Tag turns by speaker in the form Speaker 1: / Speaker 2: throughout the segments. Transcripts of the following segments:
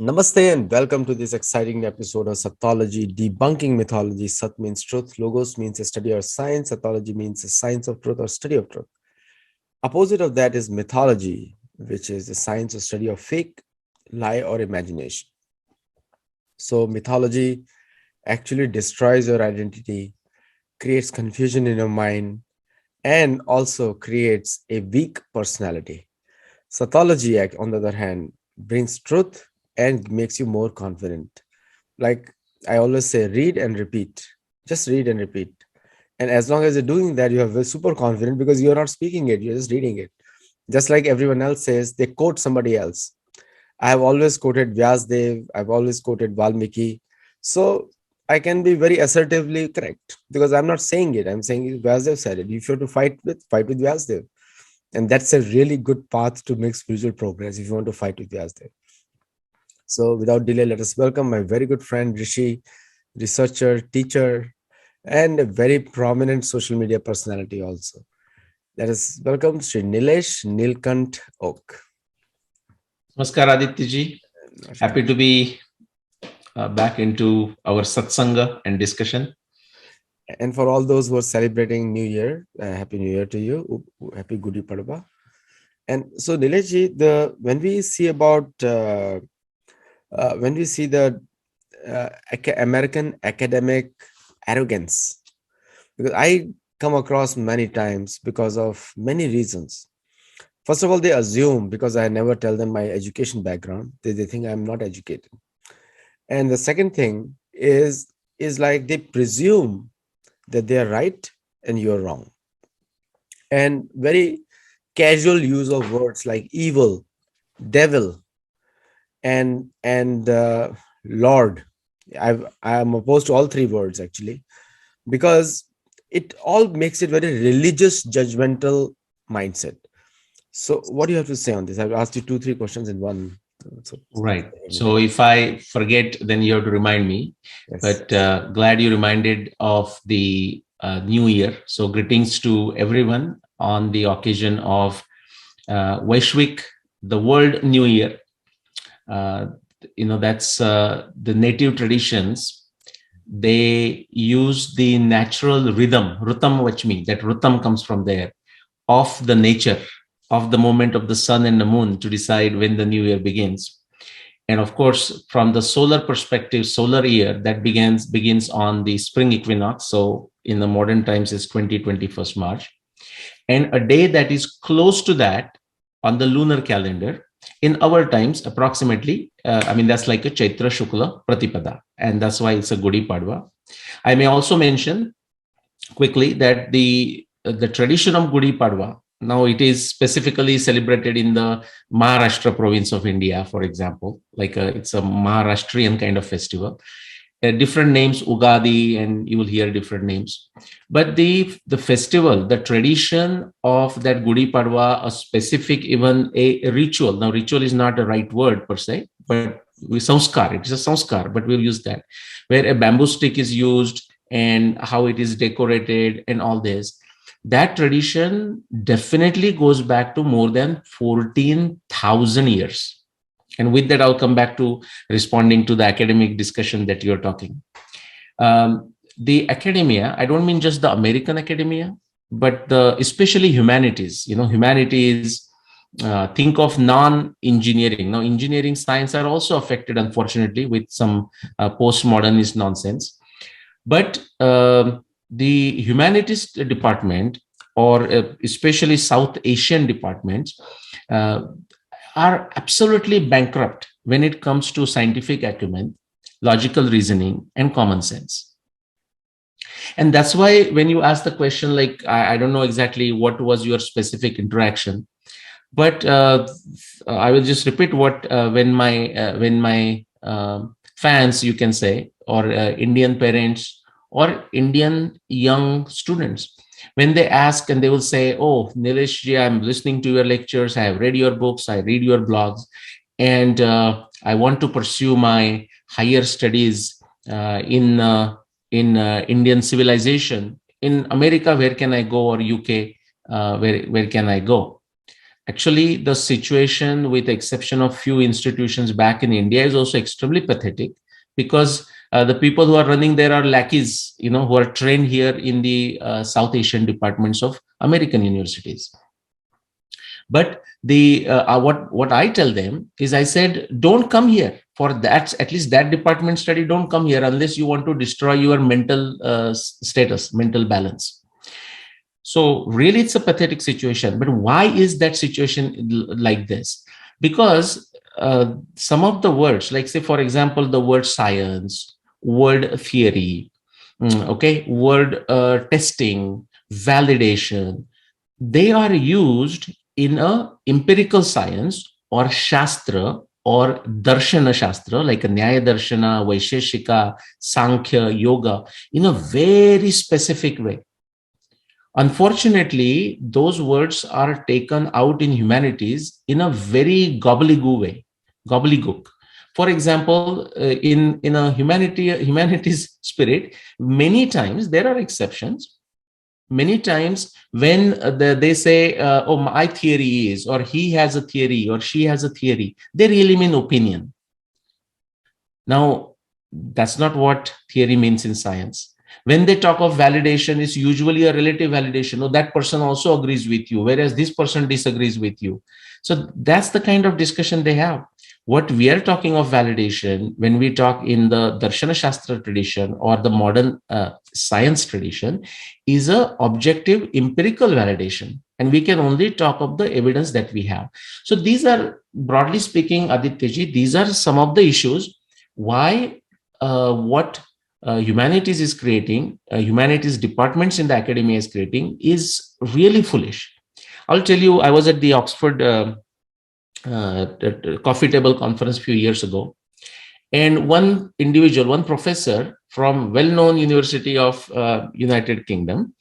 Speaker 1: Namaste and welcome to this exciting episode of Sattology, debunking mythology. Sat means truth, logos means a study or science, Sattology means a science of truth or study of truth. Opposite of that is mythology, which is the science or study of fake, lie, or imagination. So mythology actually destroys your identity, creates confusion in your mind, and also creates a weak personality. Sattology, on the other hand, brings truth and makes you more confident. Like I always say, read and repeat. Just read and repeat. And as long as you're doing that, you are super confident because you're not speaking it, you're just reading it. Just like everyone else says, they quote somebody else. I have always quoted Vyasdev, I've always quoted Valmiki. So I can be very assertively correct because I'm not saying it. I'm saying Vyasdev said it. If you have to fight with Vyasdev. And that's a really good path to make spiritual progress if you want to fight with Vyasdev. So without delay, let us welcome my very good friend Rishi, researcher, teacher, and a very prominent social media personality also. Let us welcome Sri Nilesh Nilkant Oak.
Speaker 2: Namaskar Aditya ji. Happy to be back into our satsanga and discussion.
Speaker 1: And for all those who are celebrating New Year, Happy New Year to you. Happy Gudi Padwa. And so Nilesh ji, when we see the American academic arrogance, because I come across many times because of many reasons. First of all, they assume because I never tell them my education background, they think I'm not educated. And the second thing is like they presume that they are right and you're wrong. And very casual use of words like evil, devil, and Lord. I am opposed to all three words actually, because it all makes it very religious, judgmental mindset. So, what do you have to say on this? I've asked you 2, 3 questions in one.
Speaker 2: Right. So if I forget, then you have to remind me.
Speaker 1: Yes.
Speaker 2: But glad you reminded of the New Year. So greetings to everyone on the occasion of Vaishwik, the World New Year. That's the native traditions. They use the natural rhythm, rutam vachmi, that rutam comes from there, of the nature, of the moment of the sun and the moon to decide when the new year begins. And of course, from the solar perspective, solar year that begins on the spring equinox. So in the modern times is 21st March. And a day that is close to that on the lunar calendar in our times, approximately, that's like a Chaitra Shukla Pratipada. And that's why it's a Gudi Padwa. I may also mention quickly that the tradition of Gudi Padwa, now it is specifically celebrated in the Maharashtra province of India, for example, it's a Maharashtrian kind of festival. Different names, Ugadi, and you will hear different names. But the festival, the tradition of that Gudi Padwa, a specific, even a ritual. Now, ritual is not the right word per se, but we sanskar, it is a sanskar, but we'll use that, where a bamboo stick is used and how it is decorated and all this. That tradition definitely goes back to more than 14,000 years. And with that, I'll come back to responding to the academic discussion that you're talking. The academia, I don't mean just the American academia, but especially humanities. Humanities, think of non-engineering. Now, engineering, science are also affected, unfortunately, with some postmodernist nonsense. But the humanities department, or especially South Asian departments, are absolutely bankrupt when it comes to scientific acumen, logical reasoning, and common sense. And that's why when you ask the question, like, I don't know exactly what was your specific interaction, but I will just repeat what when my fans, you can say, or Indian parents or Indian young students, when they ask and they will say, oh, Nilesh ji, I'm listening to your lectures, I have read your books, I read your blogs, and I want to pursue my higher studies in Indian civilization. In America, where can I go? Or UK, where can I go? Actually, the situation, with the exception of few institutions back in India, is also extremely pathetic, because the people who are running there are lackeys, who are trained here in the South Asian departments of American universities. But the what I tell them is, I said, don't come here for that, at least that department study. Don't come here unless you want to destroy your mental status, mental balance. So really, it's a pathetic situation. But why is that situation like this? Because some of the words, like say, for example, the word science, word theory, okay, word testing, validation, they are used in a empirical science or shastra or darshana shastra, like a nyaya darshana, vaisheshika, sankhya, yoga, in a very specific way. Unfortunately, those words are taken out in humanities in a very gobbledygook way, gobbledygook. For example, in a humanities spirit, many times there are exceptions. Many times when they say, oh, my theory is, or he has a theory, or she has a theory, they really mean opinion. Now, that's not what theory means in science. When they talk of validation, it's usually a relative validation. Oh, that person also agrees with you, whereas this person disagrees with you. So that's the kind of discussion they have. What we are talking of validation, when we talk in the Darshana Shastra tradition or the modern science tradition, is a objective empirical validation. And we can only talk of the evidence that we have. So these are, broadly speaking, Adityaji, these are some of the issues why what humanities is creating, humanities departments in the academia is creating, is really foolish. I'll tell you, I was at the Oxford coffee table conference a few years ago, and one individual, one professor from well-known University of United Kingdom,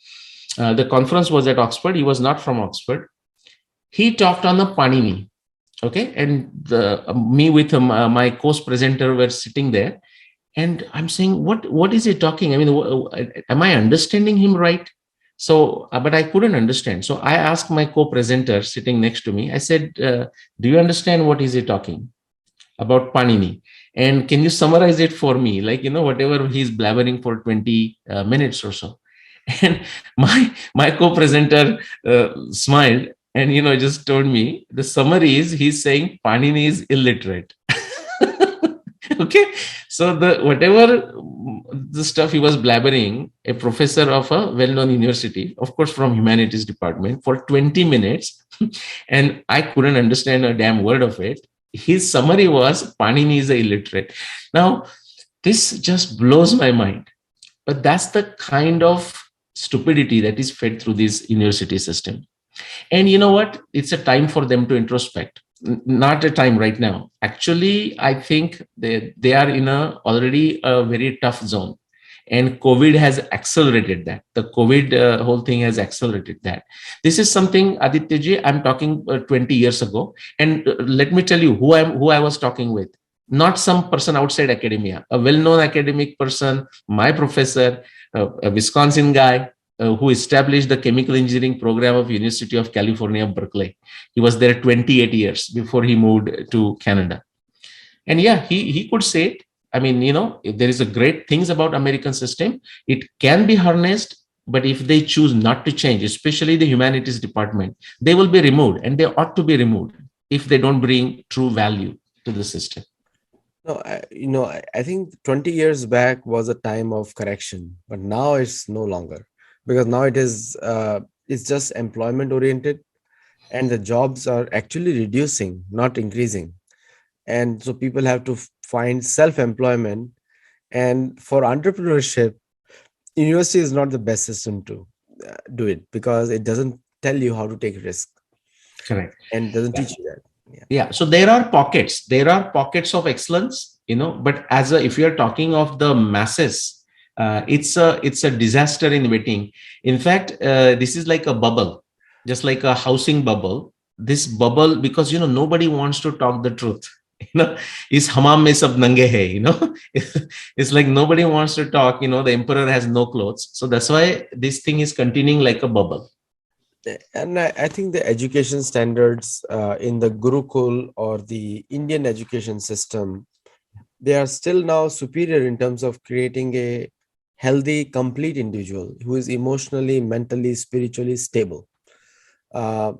Speaker 2: the conference was at Oxford. He was not from Oxford. He talked on the Panini. Okay, and me with my co-presenter were sitting there, and I'm saying, what is he talking? I mean, am I understanding him right? So, but I couldn't understand. So I asked my co-presenter sitting next to me. I said, "Do you understand what is he talking about Panini? And can you summarize it for me? Like, whatever he's blabbering for 20 minutes or so." And my co-presenter smiled and just told me, the summary is, he's saying Panini is illiterate. Okay, so the whatever the stuff he was blabbering, a professor of a well-known university, of course from humanities department, for 20 minutes, and I couldn't understand a damn word of it. His summary was, Panini is illiterate. Now, this just blows my mind. But that's the kind of stupidity that is fed through this university system. And you know what? It's a time for them to introspect. Not a time right now. Actually, I think they are in already a very tough zone. And COVID has accelerated that. The COVID whole thing has accelerated that. This is something, Aditya, I'm talking 20 years ago. And let me tell you who I was talking with. Not some person outside academia, a well-known academic person, my professor, a Wisconsin guy, who established the chemical engineering program of University of California, Berkeley. He was there 28 years before he moved to Canada. And yeah, he could say it. I mean, if there is a great things about American system, it can be harnessed, but if they choose not to change, especially the humanities department, they will be removed, and they ought to be removed if they don't bring true value to the system.
Speaker 1: No, I think 20 years back was a time of correction, but now it's no longer, because now it's just employment oriented, and the jobs are actually reducing, not increasing. And so people have to find self-employment, and for entrepreneurship, university is not the best system to do it, because it doesn't tell you how to take risk
Speaker 2: Correct.
Speaker 1: and doesn't teach you that.
Speaker 2: Yeah. So there are pockets of excellence, but if you're talking of the masses, it's a disaster in waiting. In fact, this is like a bubble, just like a housing bubble. This bubble, because nobody wants to talk the truth. Is hamam mein sab nange hai. It's like nobody wants to talk. The emperor has no clothes, so that's why this thing is continuing like a bubble.
Speaker 1: And I think the education standards in the Gurukul or the Indian education system, they are still now superior in terms of creating a healthy, complete individual who is emotionally, mentally, spiritually stable. Uh,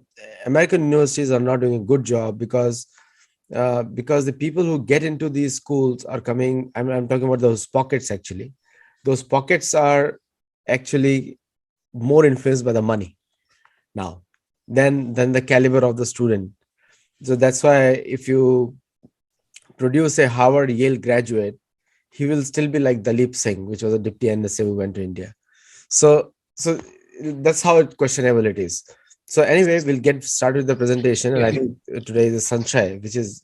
Speaker 1: American universities are not doing a good job because the people who get into these schools are coming. I'm talking about those pockets actually. Those pockets are actually more influenced by the money now than the caliber of the student. So that's why if you produce a Harvard Yale graduate, he will still be like Dalip Singh, which was a deputy NSA who went to India. So that's how questionable it is. So anyway, we'll get started with the presentation, and
Speaker 2: Yeah.
Speaker 1: I think today is sunshine, which is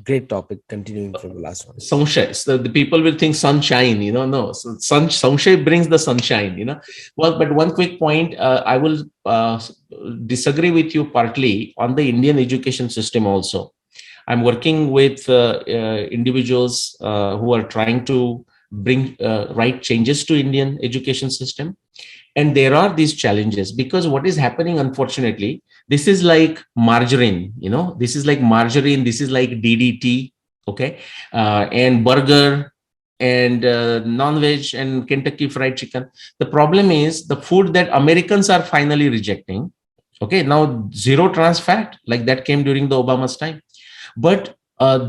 Speaker 1: great topic. Continuing from the last one.
Speaker 2: Sunshine. So the people will think sunshine, no. So sunshine brings the sunshine. Well, but one quick point, I will disagree with you partly on the Indian education system also. I'm working with individuals who are trying to bring right changes to Indian education system. And there are these challenges because what is happening, unfortunately, this is like margarine, this is like margarine, this is like DDT, okay, and burger and non-veg and Kentucky Fried Chicken. The problem is the food that Americans are finally rejecting. Okay, now zero trans fat, like that came during the Obama's time. But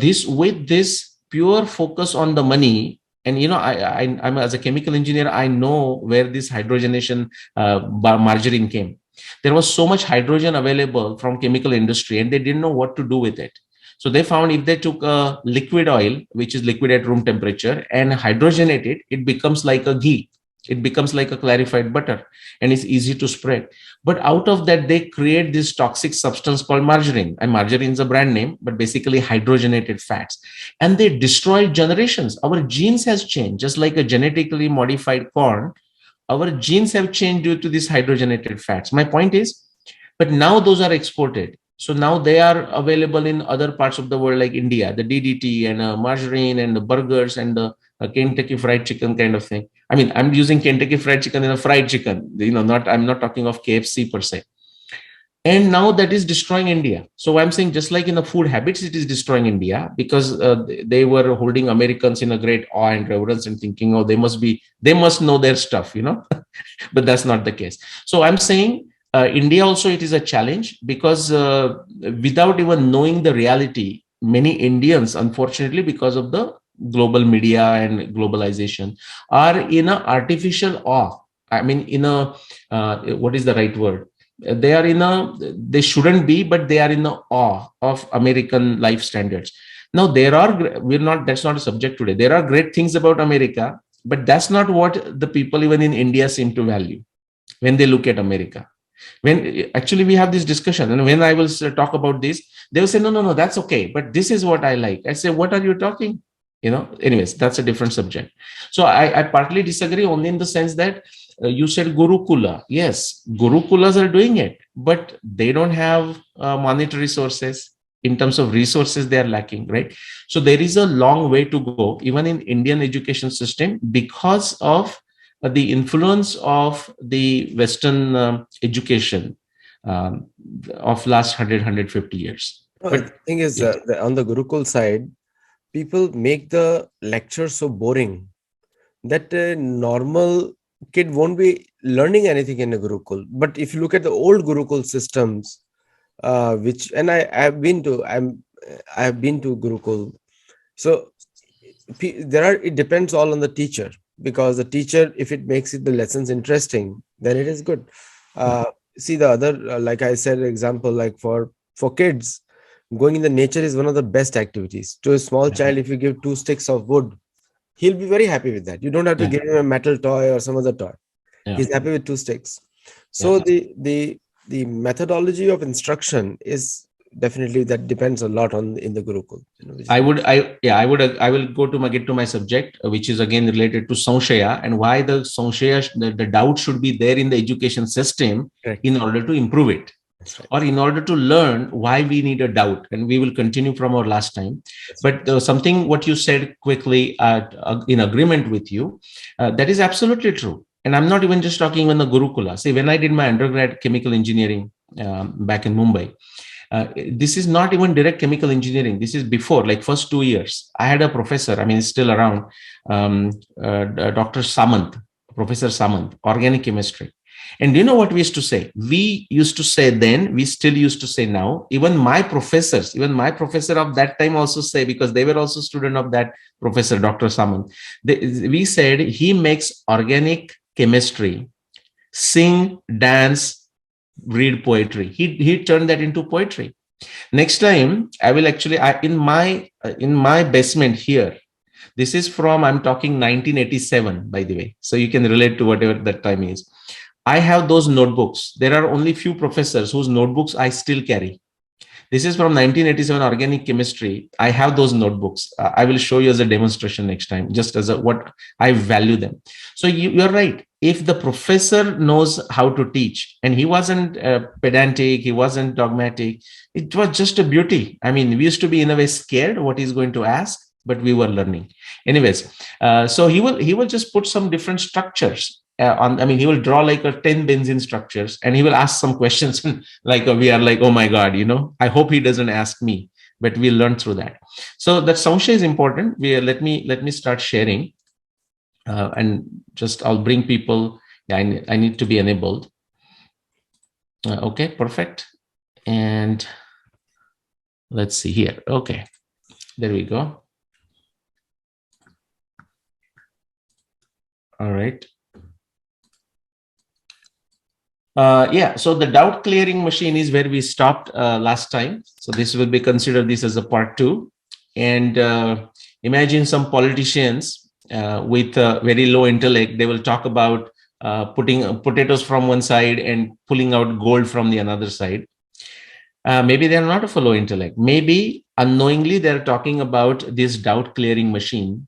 Speaker 2: this with this pure focus on the money, and I'm as a chemical engineer, I know where this hydrogenation margarine came. There was so much hydrogen available from chemical industry, and they didn't know what to do with it. So they found if they took a liquid oil, which is liquid at room temperature, and hydrogenate it, it becomes like a ghee. It becomes like a clarified butter, and it's easy to spread. But out of that, they create this toxic substance called margarine. And margarine is a brand name, but basically hydrogenated fats. And they destroy generations. Our genes has changed, just like a genetically modified corn. Our genes have changed due to these hydrogenated fats. My point is, but now those are exported. So now they are available in other parts of the world, like India, the DDT and margarine and the burgers and the Kentucky Fried Chicken kind of thing. I mean, I'm using Kentucky Fried Chicken in a fried chicken. Not I'm not talking of KFC per se. And now that is destroying India. So I'm saying, just like in the food habits, it is destroying India because they were holding Americans in a great awe and reverence and thinking, oh, they must know their stuff. But that's not the case. So I'm saying India also, it is a challenge because without even knowing the reality, many Indians, unfortunately, because of the global media and globalization, are in a artificial awe. I mean, in a what is the right word? They are in a, they shouldn't be, but they are in the awe of American life standards. Now there are, we're not, that's not a subject today. There are great things about America, but that's not what the people even in India seem to value when they look at America. When actually we have this discussion, and when I will talk about this, they will say, no, no, no, that's okay, but this is what I like. I say, what are you talking? Anyways, that's a different subject. So I partly disagree, only in the sense that you said Gurukula. Yes, Gurukulas are doing it, but they don't have monetary sources. In terms of resources, they are lacking, right? So there is a long way to go, even in Indian education system, because of the influence of the Western education of last 100, years.
Speaker 1: No, the
Speaker 2: But
Speaker 1: thing is,
Speaker 2: yes,
Speaker 1: on the Gurukul side, people make the lecture so boring that a normal kid won't be learning anything in a Gurukul. But if you look at the old Gurukul systems, which and I have been to Gurukul. So there are, it depends all on the teacher, because the teacher, if it makes it the lessons interesting, then it is good.
Speaker 2: yeah,
Speaker 1: uh, See the other, like I said, example, like for kids, going in the nature is one of the best activities. To a small
Speaker 2: yeah,
Speaker 1: child, if you give two sticks of wood, he'll be very happy with that. You don't have to
Speaker 2: yeah,
Speaker 1: give him a metal toy or some other toy.
Speaker 2: yeah,
Speaker 1: He's happy with two sticks. So
Speaker 2: yeah.
Speaker 1: the methodology of instruction is definitely, that depends a lot on in the Gurukul, which is
Speaker 2: I
Speaker 1: what.
Speaker 2: would, I will go to get to my subject, which is again related to Sanshaya and why the Sanshaya, the doubt should be there in the education system
Speaker 1: Correct.
Speaker 2: in order to improve it,
Speaker 1: That's right.
Speaker 2: or in order to learn why we need a doubt. And we will continue from our last time.
Speaker 1: That's right.
Speaker 2: But something what you said quickly, in agreement with you, that is absolutely true. And I'm not even just talking in the Gurukula. See, when I did my undergrad chemical engineering back in Mumbai, this is not even direct chemical engineering. This is before, like first 2 years. I had a professor, I mean, he's still around, Dr. Samant, Professor Samant, organic chemistry. And do you know what we used to say? We used to say then, we still used to say now. Even my professors, even my professor of that time also say, because they were also student of that professor, Dr. Samant. We said he makes organic chemistry sing, dance, read poetry. He turned that into poetry. Next time, I will actually in my basement here. This is from, I'm talking 1987, by the way. So you can relate to whatever that time is. I have those notebooks. There are only few professors whose notebooks I still carry. This is from 1987 organic chemistry. I have those notebooks. I will show you as a demonstration next time, just as what I value them. So you're right. If the professor knows how to teach, and he wasn't pedantic, he wasn't dogmatic, it was just a beauty. I mean, we used to be in a way scared what he's going to ask, but we were learning. Anyways, so he will just put some different structures on. I mean, he will draw like a 10 benzene structures, and he will ask some questions like we are like, oh my god, I hope he doesn't ask me, but we'll learn through that. So that Samshay is important. Let me start sharing, and just I'll bring people. Yeah, I need to be enabled. Okay, perfect. And let's see here. Okay, there we go. All right. Yeah, so the doubt clearing machine is where we stopped last time. So this will be considered this as a part 2. And imagine some politicians with very low intellect. They will talk about putting potatoes from one side and pulling out gold from the another side. Maybe they're not of a low intellect. Maybe unknowingly they're talking about this doubt clearing machine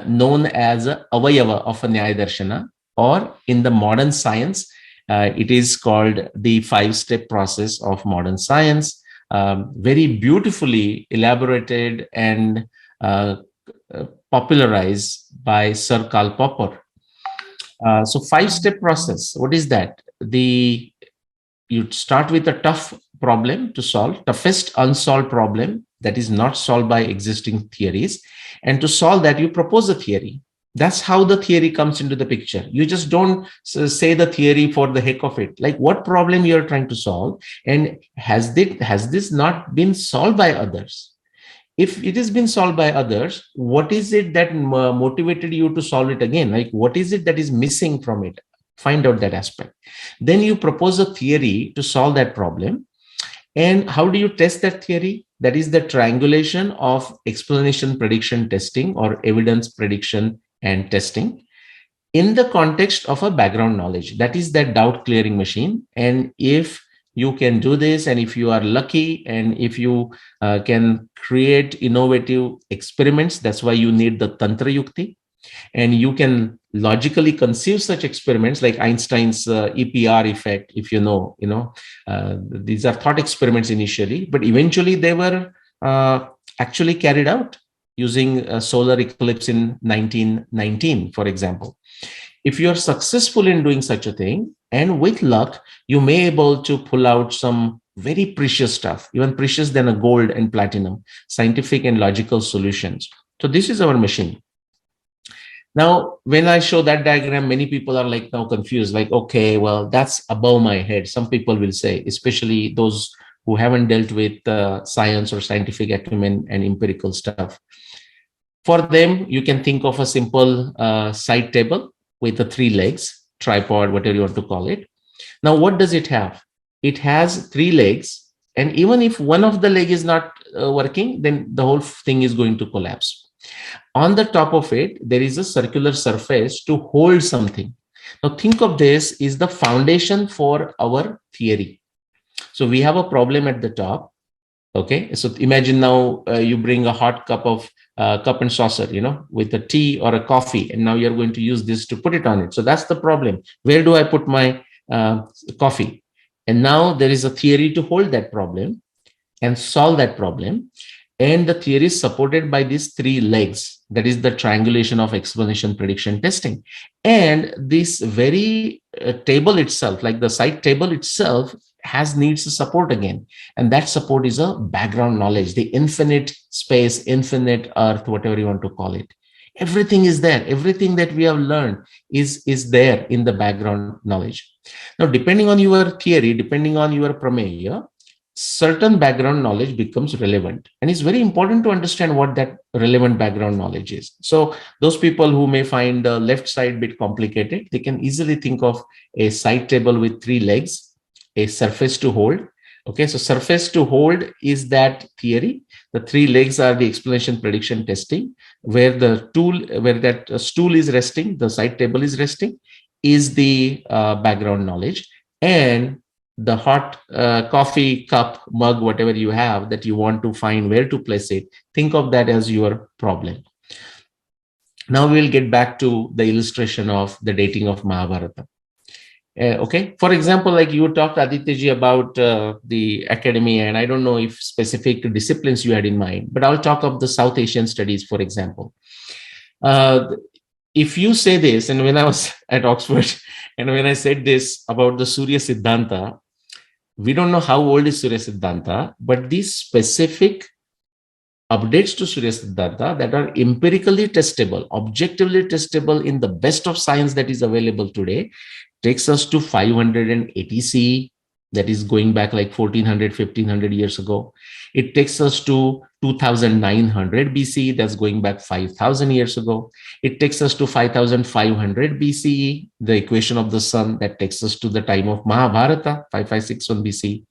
Speaker 2: known as avayava of a Nyaya Darshana, or in the modern science, it is called the 5-step process of modern science, very beautifully elaborated and popularized by Sir Karl Popper. So 5-step process, what is that? You start with a tough problem to solve, toughest unsolved problem that is not solved by existing theories. And to solve that, you propose a theory. That's how the theory comes into the picture. You just don't say the theory for the heck of it. Like, what problem you're trying to solve, and has this not been solved by others? If it has been solved by others, what is it that motivated you to solve it again? Like, what is it that is missing from it? Find out that aspect. Then you propose a theory to solve that problem. And how do you test that theory? That is the triangulation of explanation, prediction, testing, or evidence, prediction, and testing in the context of a background knowledge. That is that doubt clearing machine. And if you can do this, and if you are lucky, and if you can create innovative experiments, that's why you need the Tantra Yukti. And you can logically conceive such experiments like Einstein's EPR effect. If these are thought experiments initially, but eventually they were actually carried out using a solar eclipse in 1919, for example. If you're successful in doing such a thing, and with luck, you may able to pull out some very precious stuff, even precious than a gold and platinum, scientific and logical solutions. So this is our machine. Now, when I show that diagram, many people are like now confused, like, okay, well, that's above my head. Some people will say, especially those who haven't dealt with science or scientific acumen and empirical stuff. For them, you can think of a simple side table with the 3 legs, tripod, whatever you want to call it. Now, what does it have? It has 3 legs. And even if one of the leg is not working, then the whole thing is going to collapse. On the top of it, there is a circular surface to hold something. Now, think of this is the foundation for our theory. So we have a problem at the top. Okay, so imagine now you bring a hot cup and saucer, with a tea or a coffee, and now you're going to use this to put it on it. So that's the problem. Where do I put my coffee? And now there is a theory to hold that problem and solve that problem. And the theory is supported by these three legs. That is the triangulation of explanation, prediction, testing. And this very table itself, like the site table itself, has needs support again. And that support is a background knowledge, the infinite space, infinite earth, whatever you want to call it. Everything is there. Everything that we have learned is there in the background knowledge. Now, depending on your theory, depending on your prameya, certain background knowledge becomes relevant, and it's very important to understand what that relevant background knowledge is. So those people who may find the left side bit complicated, they can easily think of a side table with three legs, a surface to hold. Okay, so surface to hold is that theory. The three legs are the explanation, prediction, testing. Where the tool, where that stool is resting, the side table is resting, is the background knowledge. And the hot coffee cup, mug, whatever you have that you want to find where to place it, think of that as your problem. Now we'll get back to the illustration of the dating of Mahabharata. Okay, for example, like you talked, Adityaji, about the academy, and I don't know if specific disciplines you had in mind, but I'll talk of the South Asian studies, for example. If you say this, and when I was at Oxford, and when I said this about the Surya Siddhanta, we don't know how old is Surya Siddhanta, but these specific updates to Surya Siddhanta that are empirically testable, objectively testable in the best of science that is available today, takes us to 580 CE, that is going back like 1400, 1500 years ago. It takes us to 2900 BCE, that's going back 5000 years ago. It takes us to 5500 BCE, the equation of the sun, that takes us to the time of Mahabharata, 5561 BCE.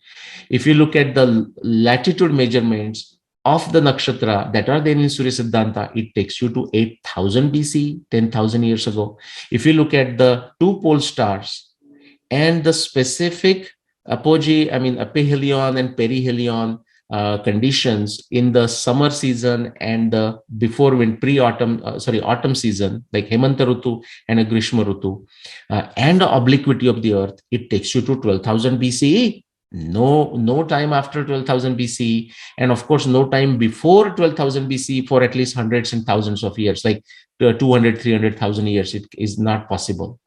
Speaker 2: If you look at the latitude measurements of the nakshatra that are there in Surya Siddhanta, it takes you to 8000 BC, 10,000 years ago. If you look at the two pole stars and the specific aphelion and perihelion conditions in the summer season and the before when pre-autumn, autumn season, like Hemanta Rutu and a Grishma Rutu, and the obliquity of the earth, it takes you to 12,000 BCE. No time after 12,000 BC, and of course no time before 12,000 BC for at least hundreds and thousands of years, like 200, 300,000 years. It is not possible.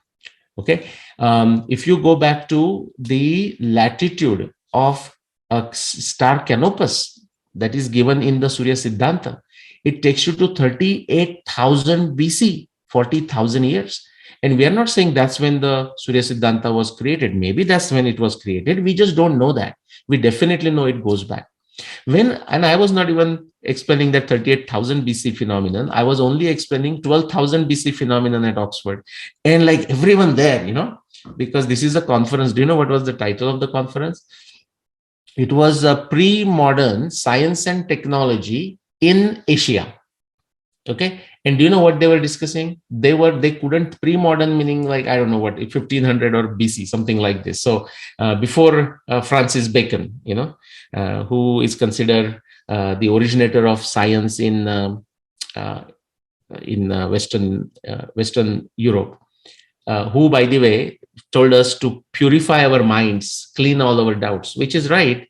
Speaker 2: Okay, if you go back to the latitude of a star Canopus that is given in the Surya Siddhanta, it takes you to 38,000 BC, 40,000 years. And we are not saying that's when the Surya Siddhanta was created. Maybe that's when it was created. We just don't know that. We definitely know it goes back. And I was not even explaining that 38,000 BC phenomenon. I was only explaining 12,000 BC phenomenon at Oxford. And like everyone there, because this is a conference. Do you know what was the title of the conference? It was a pre-modern science and technology in Asia. Okay. And do you know what they were discussing? They couldn't, pre-modern meaning like, I don't know what, 1500 or BC, something like this. So before Francis Bacon, who is considered the originator of science in Western Europe, who, by the way, told us to purify our minds, clean all our doubts, which is right.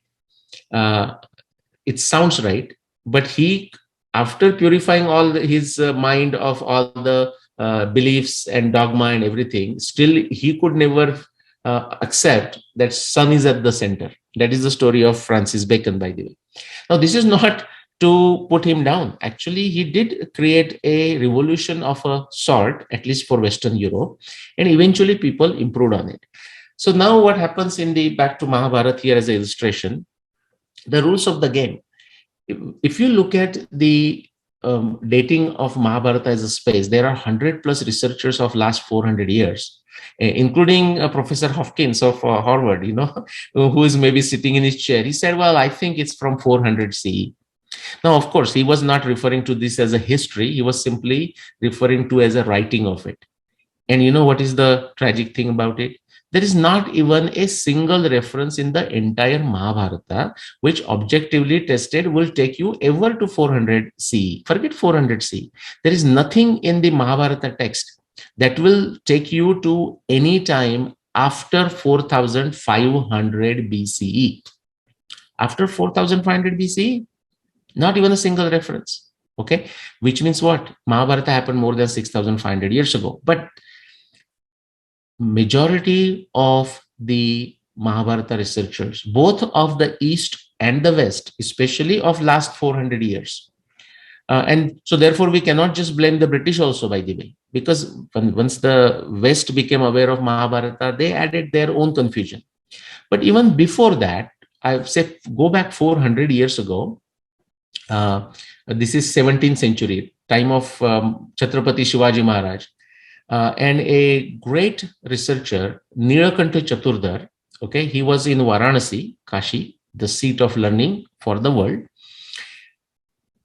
Speaker 2: It sounds right, but he, after purifying all his mind of all the beliefs and dogma and everything, still he could never accept that sun is at the center. That is the story of Francis Bacon, by the way. Now, this is not to put him down. Actually, he did create a revolution of a sort, at least for Western Europe, and eventually people improved on it. So now what happens back to Mahabharata here as an illustration, the rules of the game. If you look at the dating of Mahabharata as a space, there are 100 plus researchers of last 400 years, including Professor Hopkins of Harvard, who is maybe sitting in his chair. He said, well, I think it's from 400 CE. Now, of course, he was not referring to this as a history. He was simply referring to as a writing of it. And you know what is the tragic thing about it? There is not even a single reference in the entire Mahabharata which objectively tested will take you ever to 400 CE. Forget 400 CE. There is nothing in the Mahabharata text that will take you to any time after 4500 BCE. After 4500 BCE, Not even a single reference. Okay, which means what? Mahabharata happened more than 6,500 years ago. But majority of the Mahabharata researchers, both of the East and the West, especially of last 400 years, and so therefore we cannot just blame the British also, by the way, because once the West became aware of Mahabharata, they added their own confusion. But even before that, I say go back 400 years ago. Uh, this is 17th century, time of Chhatrapati Shivaji Maharaj, and a great researcher, Nilakantha Chaturdhar. Okay, he was in Varanasi, Kashi, the seat of learning for the world.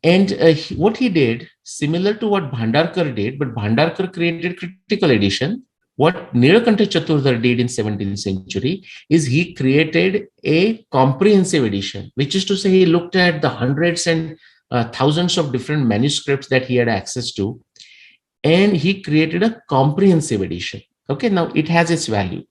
Speaker 2: And what he did, similar to what Bhandarkar did, but Bhandarkar created critical edition. What Nilakantha Chaturdhar did in 17th century is he created a comprehensive edition, which is to say he looked at the hundreds and thousands of different manuscripts that he had access to, and he created a comprehensive edition. Okay, now it has its value,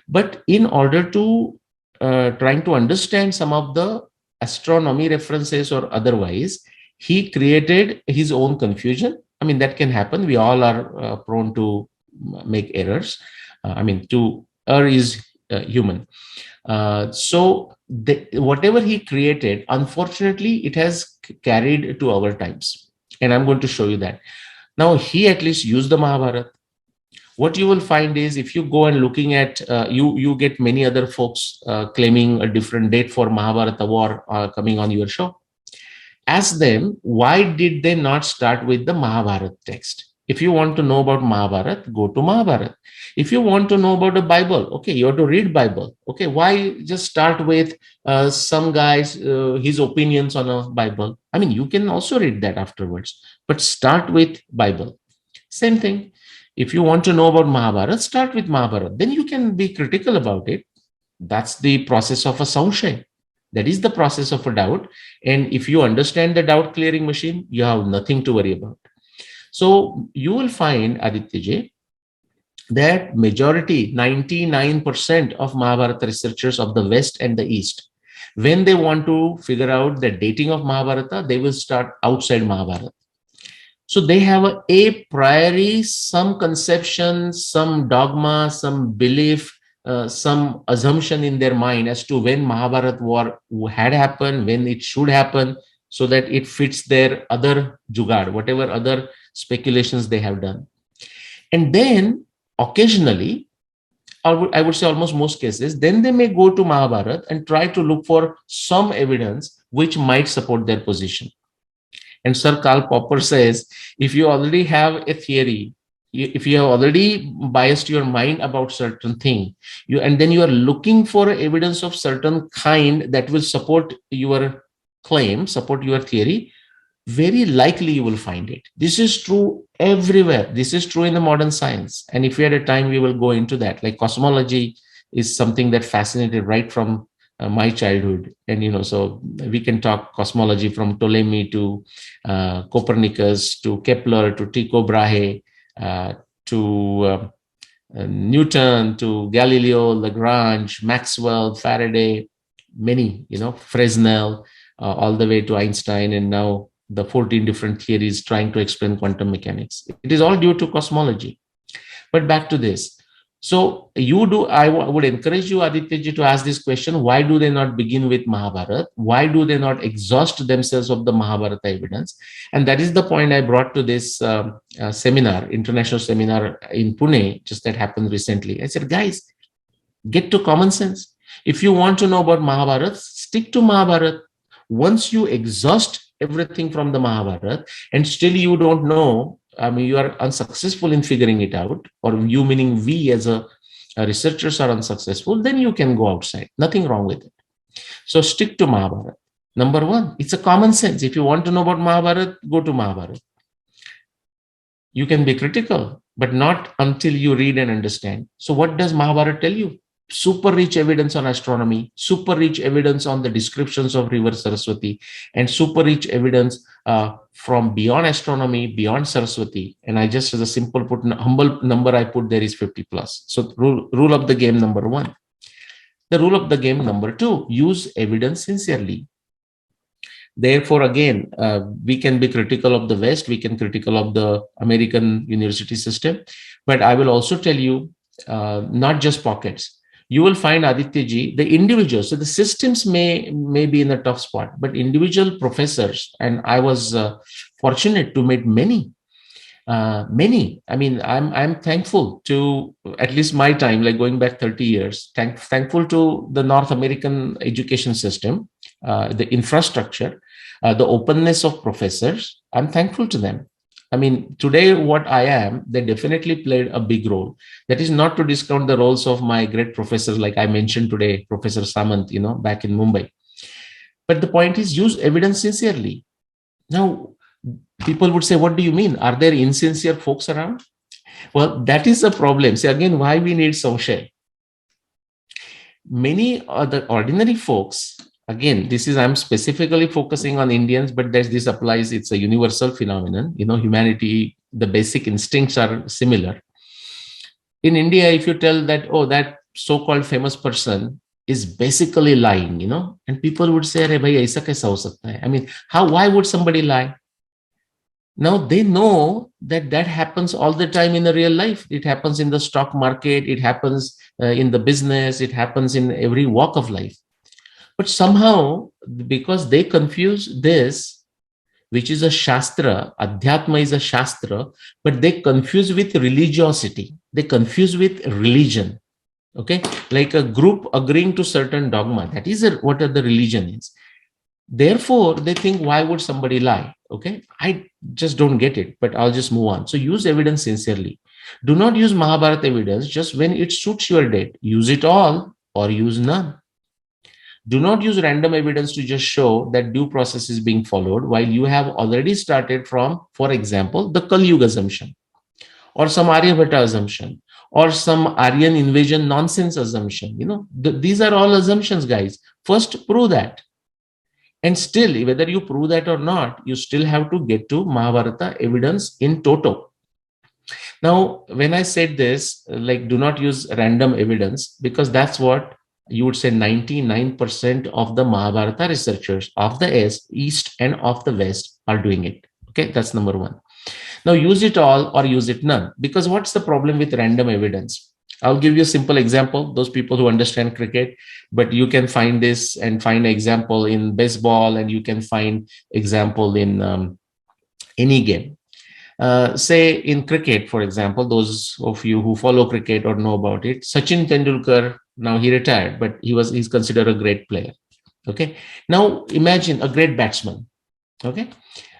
Speaker 2: but in order to trying to understand some of the astronomy references or otherwise, he created his own confusion. I mean, that can happen. We all are prone to make errors. I mean, to err is human. Whatever he created, unfortunately, it has carried to our times. And I'm going to show you that. Now, he at least used the Mahabharata. What you will find is if you go and looking at you get many other folks claiming a different date for Mahabharata war coming on your show. Ask them, why did they not start with the Mahabharata text? If you want to know about Mahabharata, go to Mahabharata. If you want to know about the Bible, okay, you have to read Bible. Okay, why just start with some guys his opinions on a Bible? I mean, you can also read that afterwards, but start with Bible. Same thing. If you want to know about Mahabharata, start with Mahabharata. Then you can be critical about it. That's the process of a samshay. That is the process of a doubt. And if you understand the doubt clearing machine, you have nothing to worry about. So you will find, Aditya J, that majority, 99% of Mahabharata researchers of the West and the East, when they want to figure out the dating of Mahabharata, they will start outside Mahabharata. So they have a priori some conception, some dogma, some belief, some assumption in their mind as to when Mahabharat war had happened, when it should happen, so that it fits their other jugad, whatever other speculations they have done. And then occasionally, I would say almost most cases, then they may go to Mahabharat and try to look for some evidence which might support their position. And Sir Karl Popper says, if you already have a theory, if you have already biased your mind about certain thing, and then you are looking for evidence of certain kind that will support your claim, support your theory, very likely you will find it. This is true everywhere. This is true in the modern science. And if we had a time, we will go into that. Like cosmology is something that fascinated right from my childhood. And, so we can talk cosmology from Ptolemy to Copernicus to Kepler to Tycho Brahe to Newton to Galileo, Lagrange, Maxwell, Faraday, many, Fresnel, all the way to Einstein, and now the 14 different theories trying to explain quantum mechanics. It is all due to cosmology. But back to this. So I would encourage you, Aditya, to ask this question: why do they not begin with Mahabharata? Why do they not exhaust themselves of the Mahabharata evidence? And that is the point I brought to this seminar, international seminar in Pune, just that happened recently. I said, guys, get to common sense. If you want to know about Mahabharata, stick to Mahabharata. Once you exhaust everything from the Mahabharata and still you don't know, I mean, you are unsuccessful in figuring it out, or you meaning we as a researchers are unsuccessful, then you can go outside. Nothing wrong with it. So stick to Mahabharata. Number one, it's a common sense. If you want to know about Mahabharata, go to Mahabharata. You can be critical, but not until you read and understand. So what does Mahabharata tell you? Super rich evidence on astronomy, super rich evidence on the descriptions of river Saraswati, and super rich evidence from beyond astronomy, beyond Saraswati. And I just, as a simple humble number I put there is 50 plus. So rule of the game number one. The rule of the game number two, use evidence sincerely. Therefore, again, we can be critical of the West, we can critical of the American university system, but I will also tell you, not just pockets. You will find, Aditya ji, the individuals. So the systems may be in a tough spot, but individual professors, and I was fortunate to meet many. Many. I mean, I'm thankful to, at least my time, like going back 30 years. Thankful to the North American education system, the infrastructure, the openness of professors. I'm thankful to them. I mean, today what I am, they definitely played a big role. That is not to discount the roles of my great professors, like I mentioned today, Professor Samant, back in Mumbai. But the point is, use evidence sincerely. Now, people would say, what do you mean? Are there insincere folks around? Well, that is the problem. See, again, why we need social. Many other ordinary folks, again, this is, I'm specifically focusing on Indians, but this applies, it's a universal phenomenon. Humanity, the basic instincts are similar. In India, if you tell that, oh, that so-called famous person is basically lying, and people would say, Arey bhai, aisa kaisa ho sakta hai? I mean, why would somebody lie? Now they know that happens all the time in the real life. It happens in the stock market. It happens in the business. It happens in every walk of life. But somehow, because they confuse this, which is a shastra, adhyatma is a shastra, but they confuse with religiosity. They confuse with religion. Okay, like a group agreeing to certain dogma. That is what the religion is. Therefore, they think, why would somebody lie? Okay, I just don't get it, but I'll just move on. So use evidence sincerely. Do not use Mahabharata evidence just when it suits your date. Use it all or use none. Do not use random evidence to just show that due process is being followed while you have already started from, for example, the Kali Yuga assumption or some Aryabhata assumption or some Aryan invasion nonsense assumption. These are all assumptions, guys. First, prove that. And still, whether you prove that or not, you still have to get to Mahabharata evidence in toto. Now, when I said this, like, do not use random evidence, because that's what you would say 99% of the Mahabharata researchers of the East and of the West are doing it. Okay, that's number one. Now, use it all or use it none. Because what's the problem with random evidence? I'll give you a simple example. Those people who understand cricket, but you can find this and find an example in baseball, and you can find example in any game. Say in cricket, for example, those of you who follow cricket or know about it, Sachin Tendulkar, now he retired, but he's considered a great player. Okay. Now imagine a great batsman. Okay.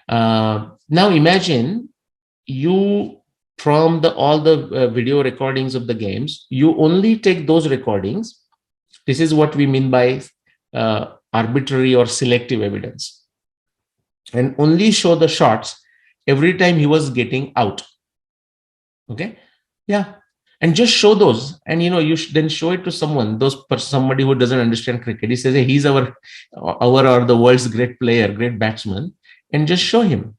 Speaker 2: Now imagine you, from all the video recordings of the games, you only take those recordings. This is what we mean by arbitrary or selective evidence, and only show the shots every time he was getting out. Okay. Yeah. And just show those, and you should then show it to somebody who doesn't understand cricket. He says, hey, he's our or the world's great player, great batsman, and just show him.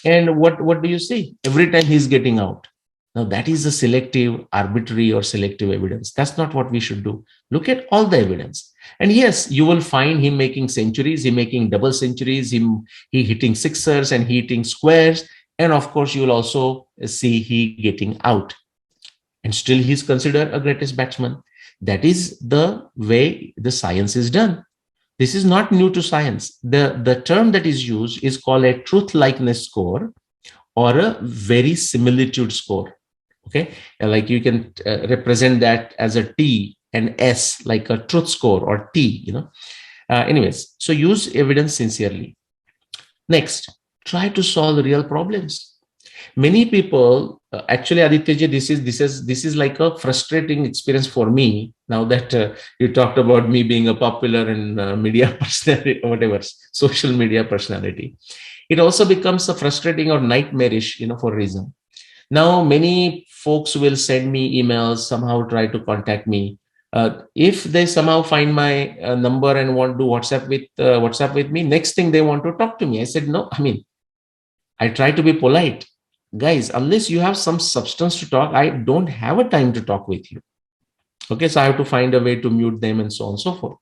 Speaker 2: And what do you see? Every time he's getting out. Now that is a selective, arbitrary, or selective evidence. That's not what we should do. Look at all the evidence. And yes, you will find him making centuries, him making double centuries, he hitting sixers and he hitting squares. And of course, you will also see he getting out. And still he's considered a greatest batsman. That is the way the science is done. This is not new to science. The term that is used is called a truth likeness score or a verisimilitude score. Okay, like you can represent that as a T and S, like a truth score or T. Anyways, so use evidence sincerely. Next, try to solve real problems. Many people, actually, Aditya ji, this is like a frustrating experience for me. Now that you talked about me being a popular and media personality, or whatever, social media personality, it also becomes a frustrating or nightmarish, for a reason. Now, many folks will send me emails, somehow try to contact me. If they somehow find my number and want to WhatsApp with me, next thing they want to talk to me. I said, no, I try to be polite. Guys, unless you have some substance to talk, I don't have a time to talk with you. Okay, so I have to find a way to mute them and so on and so forth.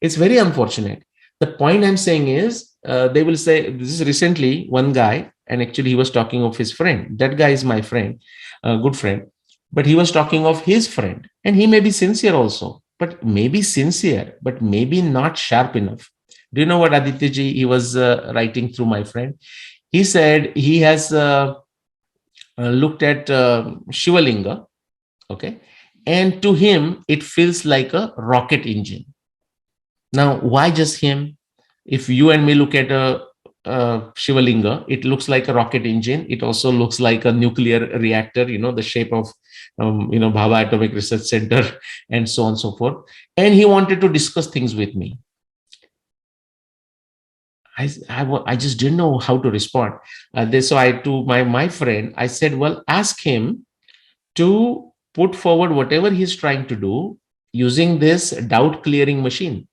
Speaker 2: It's very unfortunate. The point I'm saying is, they will say, this is recently one guy, and actually he was talking of his friend. That guy is my friend, a good friend, but he was talking of his friend, and he may be sincere also, but maybe sincere, but maybe not sharp enough. Do you know what Aditya ji he was writing through my friend? He said he has looked at Shivalinga, okay, and to him it feels like a rocket engine. Now, why just him? If you and me look at Shivalinga, it looks like a rocket engine. It also looks like a nuclear reactor, the shape of, Bhabha Atomic Research Center, and so on and so forth. And he wanted to discuss things with me. I just didn't know how to respond. So I, to my friend, I said, well, ask him to put forward whatever he's trying to do using this doubt clearing machine.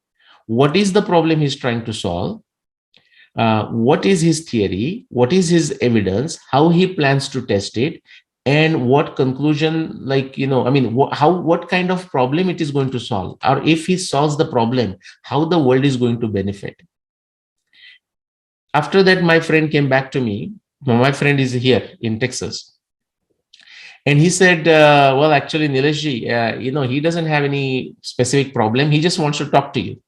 Speaker 2: What is the problem he's trying to solve? What is his theory? What is his evidence? How he plans to test it? And what conclusion, what kind of problem it is going to solve? Or if he solves the problem, how the world is going to benefit? After that, my friend came back to me. My friend is here in Texas. And he said, well, actually, Nileshji, he doesn't have any specific problem. He just wants to talk to you.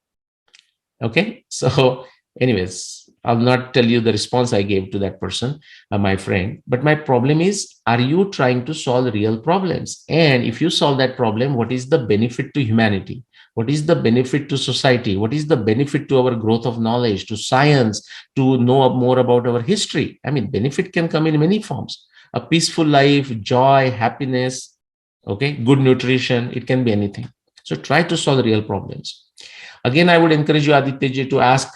Speaker 2: Okay. So, anyways, I'll not tell you the response I gave to that person, my friend. But my problem is, are you trying to solve real problems? And if you solve that problem, what is the benefit to humanity? What is the benefit to society? What is the benefit to our growth of knowledge, to science, to know more about our history? I mean, benefit can come in many forms. A peaceful life, joy, happiness, okay, good nutrition, it can be anything. So try to solve real problems. Again, I would encourage you, Aditya ji, to ask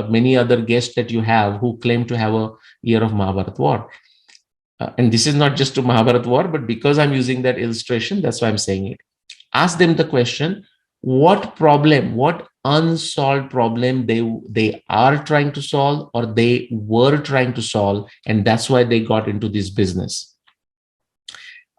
Speaker 2: many other guests that you have who claim to have a year of Mahabharata war. And this is not just to Mahabharata war, but because I'm using that illustration, that's why I'm saying it. Ask them the question, what problem, what unsolved problem they are trying to solve, or they were trying to solve, and that's why they got into this business.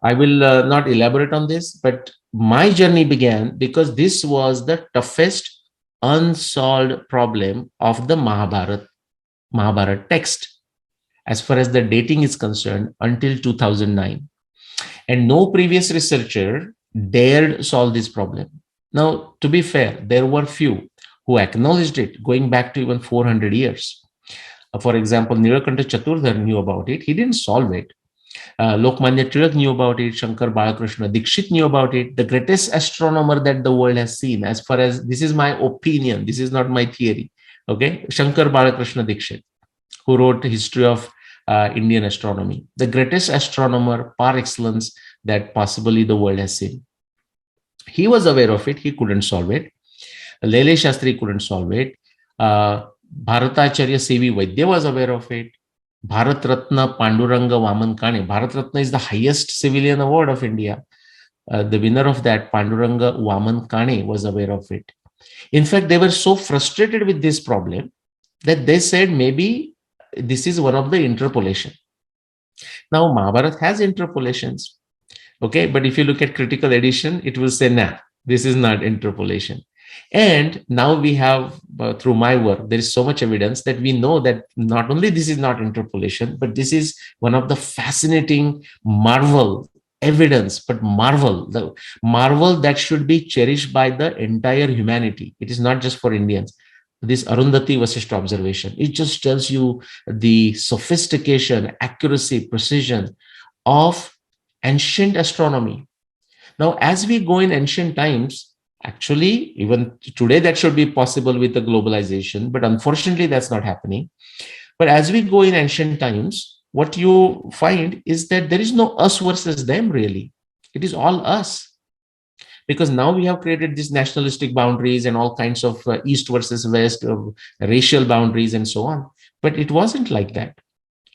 Speaker 2: I will not elaborate on this, but my journey began because this was the toughest unsolved problem of the Mahabharata text, as far as the dating is concerned, until 2009. And no previous researcher dared solve this problem. Now, to be fair, there were few who acknowledged it going back to even 400 years. For example, Nilakanta Chaturdhar knew about it. He didn't solve it. Lokmanya Tilak knew about it. Shankar Balakrishna Dikshit knew about it. The greatest astronomer that the world has seen, as far as this is my opinion, this is not my theory. Okay, Shankar Balakrishna Dikshit, who wrote the history of Indian astronomy, the greatest astronomer par excellence that possibly the world has seen. He was aware of it. He couldn't solve it. Lele Shastri couldn't solve it. Bharatacharya C.V. Vaidya was aware of it. Bharat Ratna Panduranga Vaman Kane. Bharat Ratna is the highest civilian award of India. The winner of that, Panduranga Vaman Kane, was aware of it. In fact, they were so frustrated with this problem that they said maybe this is one of the interpolation. Now, Mahabharata has interpolations. Okay, but if you look at critical edition, it will say, nah, this is not interpolation. And now we have, through my work, there is so much evidence that we know that not only this is not interpolation, but this is one of the fascinating marvel evidence, but the marvel that should be cherished by the entire humanity. It is not just for Indians. This Arundhati Vasishta observation, it just tells you the sophistication, accuracy, precision of ancient astronomy. Now, as we go in ancient times, actually, even today, that should be possible with the globalization, but unfortunately, that's not happening. But as we go in ancient times, what you find is that there is no us versus them, really. It is all us. Because now we have created these nationalistic boundaries and all kinds of East versus West, racial boundaries, and so on. But it wasn't like that.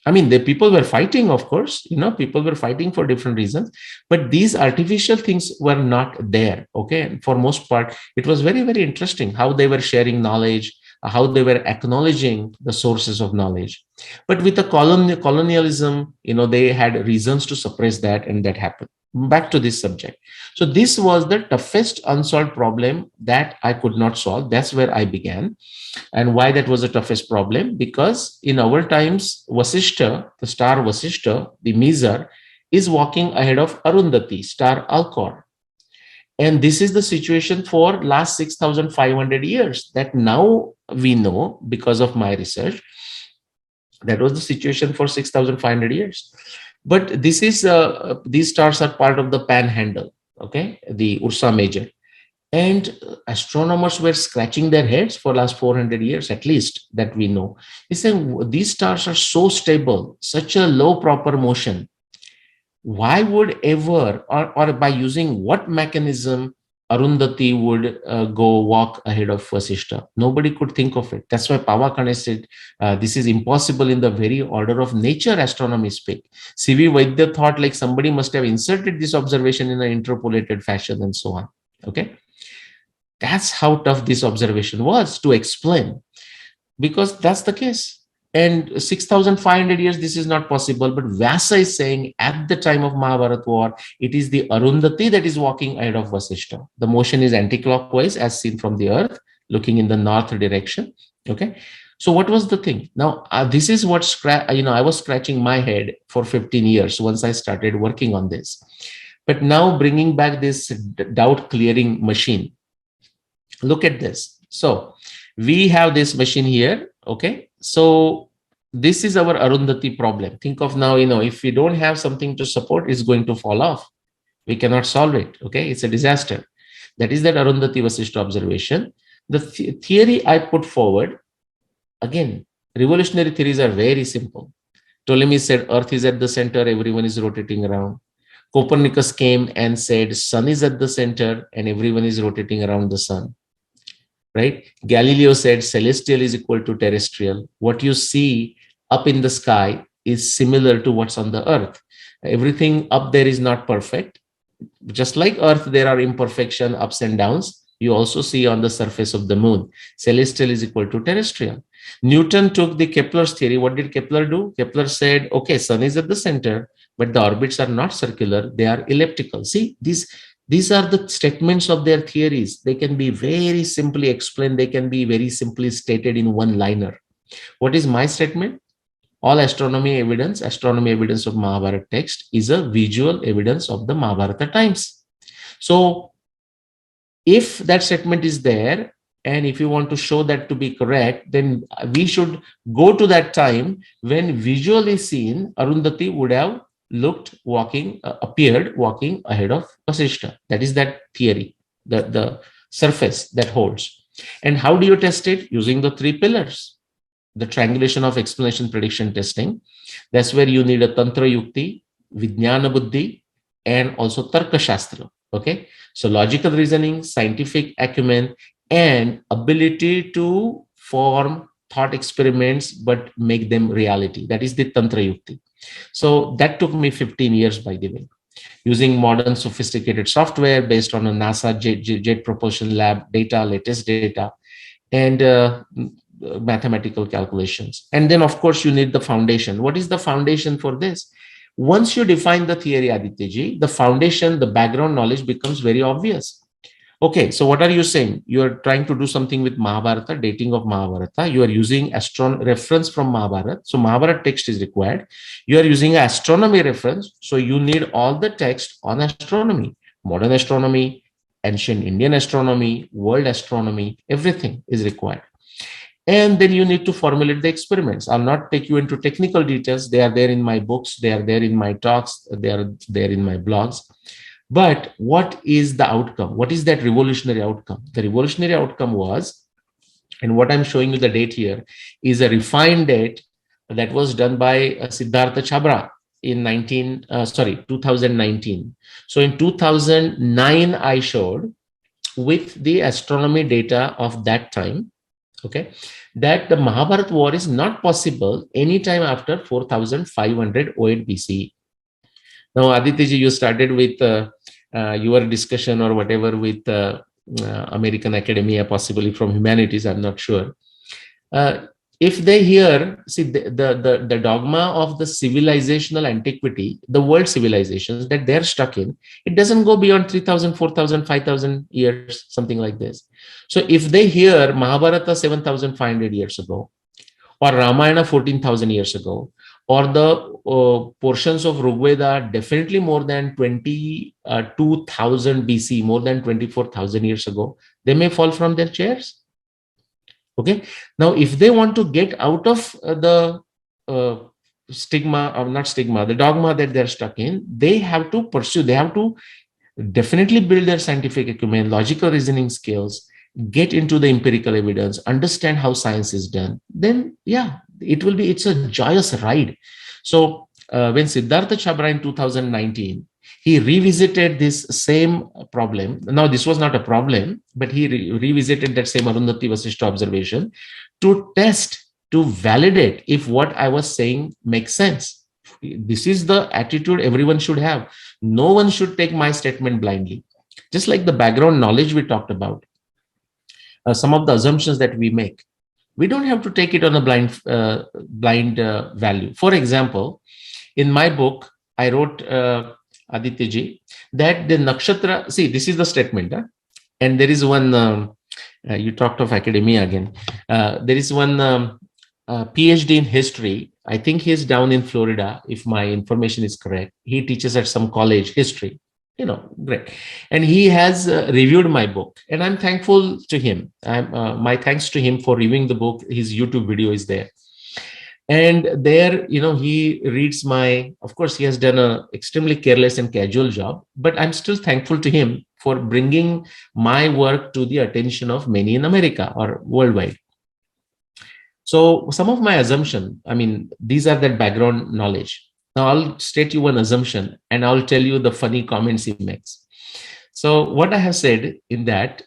Speaker 2: I mean, the people were fighting, of course, people were fighting for different reasons, but these artificial things were not there. Okay. For most part, it was very, very interesting how they were sharing knowledge, how they were acknowledging the sources of knowledge. But with the colonialism, they had reasons to suppress that, and that happened. Back to this subject. So this was the toughest unsolved problem that I could not solve. That's where I began. And why that was the toughest problem? Because in our times, Vasishta, the star Vasishta, the Mizar, is walking ahead of Arundhati, star Alcor. And this is the situation for last 6,500 years that now we know because of my research. That was the situation for 6,500 years. But this is these stars are part of the panhandle, okay, the Ursa Major. And astronomers were scratching their heads for last 400 years at least, that we know. They say these stars are so stable, such a low proper motion. Why would ever, or by using what mechanism Arundhati would go walk ahead of Vasishta? Nobody could think of it. That's why Pavakane said this is impossible in the very order of nature, astronomy speak. C.V. Vaidya thought like somebody must have inserted this observation in an interpolated fashion and so on. Okay. That's how tough this observation was to explain, because that's the case. And 6,500 years, this is not possible. But Vyasa is saying at the time of Mahabharata war, it is the Arundhati that is walking ahead of Vasishta. The motion is anti-clockwise as seen from the earth, looking in the north direction. Okay. So what was the thing? Now, this is what, I was scratching my head for 15 years once I started working on this. But now bringing back this doubt clearing machine. Look at this. So we have this machine here. Okay. So this is our Arundhati problem. Think of now, if we don't have something to support, it's going to fall off. We cannot solve it. Okay. It's a disaster. That is that Arundhati Vasishta observation. The theory I put forward, again, revolutionary theories are very simple. Ptolemy said Earth is at the center, everyone is rotating around. Copernicus came and said sun is at the center and everyone is rotating around the sun. Right? Galileo said celestial is equal to terrestrial. What you see up in the sky is similar to what's on the earth. Everything up there is not perfect. Just like earth, there are imperfection, ups and downs. You also see on the surface of the moon. Celestial is equal to terrestrial. Newton took the Kepler's theory. What did Kepler do? Kepler said, okay, sun is at the center, but the orbits are not circular. They are elliptical. See, these are the statements of their theories. They can be very simply explained. They can be very simply stated in one liner. What is my statement? All astronomy evidence of Mahabharata text is a visual evidence of the Mahabharata times. So if that statement is there, and if you want to show that to be correct, then we should go to that time when visually seen Arundhati would have appeared walking ahead of Vasishta. That is that theory, the surface that holds. And how do you test it? Using the three pillars. The triangulation of explanation prediction testing. That's where you need a Tantra Yukti, Vijnana Buddhi, and also Tarka Shastra. Okay. So logical reasoning, scientific acumen, and ability to form thought experiments but make them reality. That is the Tantra Yukti. So that took me 15 years, by the way, using modern sophisticated software based on a NASA Jet Propulsion Lab data, latest data, and mathematical calculations. And then, of course, you need the foundation. What is the foundation for this? Once you define the theory, Aditya, the foundation, the background knowledge becomes very obvious. Okay, so what are you saying? You are trying to do something with Mahabharata, dating of Mahabharata. You are using reference from Mahabharata. So Mahabharata text is required. You are using an astronomy reference. So you need all the text on astronomy, modern astronomy, ancient Indian astronomy, world astronomy, everything is required. And then you need to formulate the experiments. I'll not take you into technical details. They are there in my books. They are there in my talks. They are there in my blogs. But what is the outcome? What is that revolutionary outcome? The revolutionary outcome was, and what I'm showing you the date here, is a refined date that was done by Siddhartha Chabra in 2019. So in 2009, I showed with the astronomy data of that time, okay, that the Mahabharata war is not possible anytime after 4508 BCE. Now, Aditya, you started with your discussion or whatever with American academia, possibly from humanities, I'm not sure. if they hear, see, the dogma of the civilizational antiquity, the world civilizations that they're stuck in, it doesn't go beyond 3,000, 4,000, 5,000 years, something like this. So if they hear Mahabharata 7,500 years ago, or Ramayana 14,000 years ago, or the portions of Rigveda definitely more than 22,000 BC, more than 24,000 years ago, they may fall from their chairs. Okay. Now, if they want to get out of the uh, stigma, or not stigma, the dogma that they're stuck in, they have to pursue, they have to definitely build their scientific acumen, logical reasoning skills, get into the empirical evidence, understand how science is done. Then, yeah, it's a joyous ride. So, when Siddhartha Chabra in 2019, he revisited this same problem. Now, this was not a problem, but he revisited that same Arundhati Vasishta observation to test, to validate if what I was saying makes sense. This is the attitude everyone should have. No one should take my statement blindly. Just like the background knowledge we talked about, some of the assumptions that we make, we don't have to take it on a blind value. For example, in my book, I wrote, Adityaji, that the nakshatra, see, this is the statement, and there is one, you talked of academia again. There is one PhD in history. I think he's down in Florida, if my information is correct. He teaches at some college, history, great. And he has reviewed my book, and I'm thankful to him. My thanks to him for reviewing the book. His YouTube video is there. And there, he reads my, of course, he has done a extremely careless and casual job, but I'm still thankful to him for bringing my work to the attention of many in America or worldwide. So some of my assumption, I mean, these are that background knowledge. Now I'll state you one assumption and I'll tell you the funny comments he makes. So what I have said in that,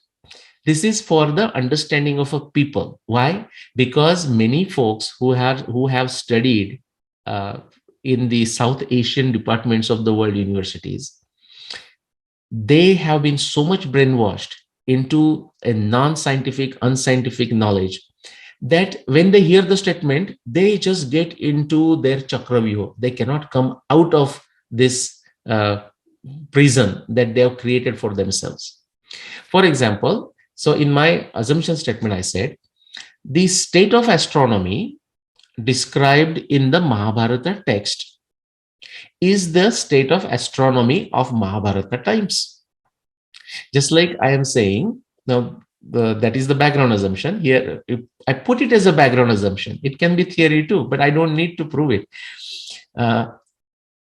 Speaker 2: this is for the understanding of a people. Why? Because many folks who have studied in the South Asian departments of the world universities, they have been so much brainwashed into a non-scientific, unscientific knowledge that when they hear the statement, they just get into their chakravyuha. They cannot come out of this prison that they have created for themselves. For example, so in my assumption statement, I said, the state of astronomy described in the Mahabharata text is the state of astronomy of Mahabharata times. Just like I am saying, now that is the background assumption. Here, I put it as a background assumption. It can be theory too, but I don't need to prove it.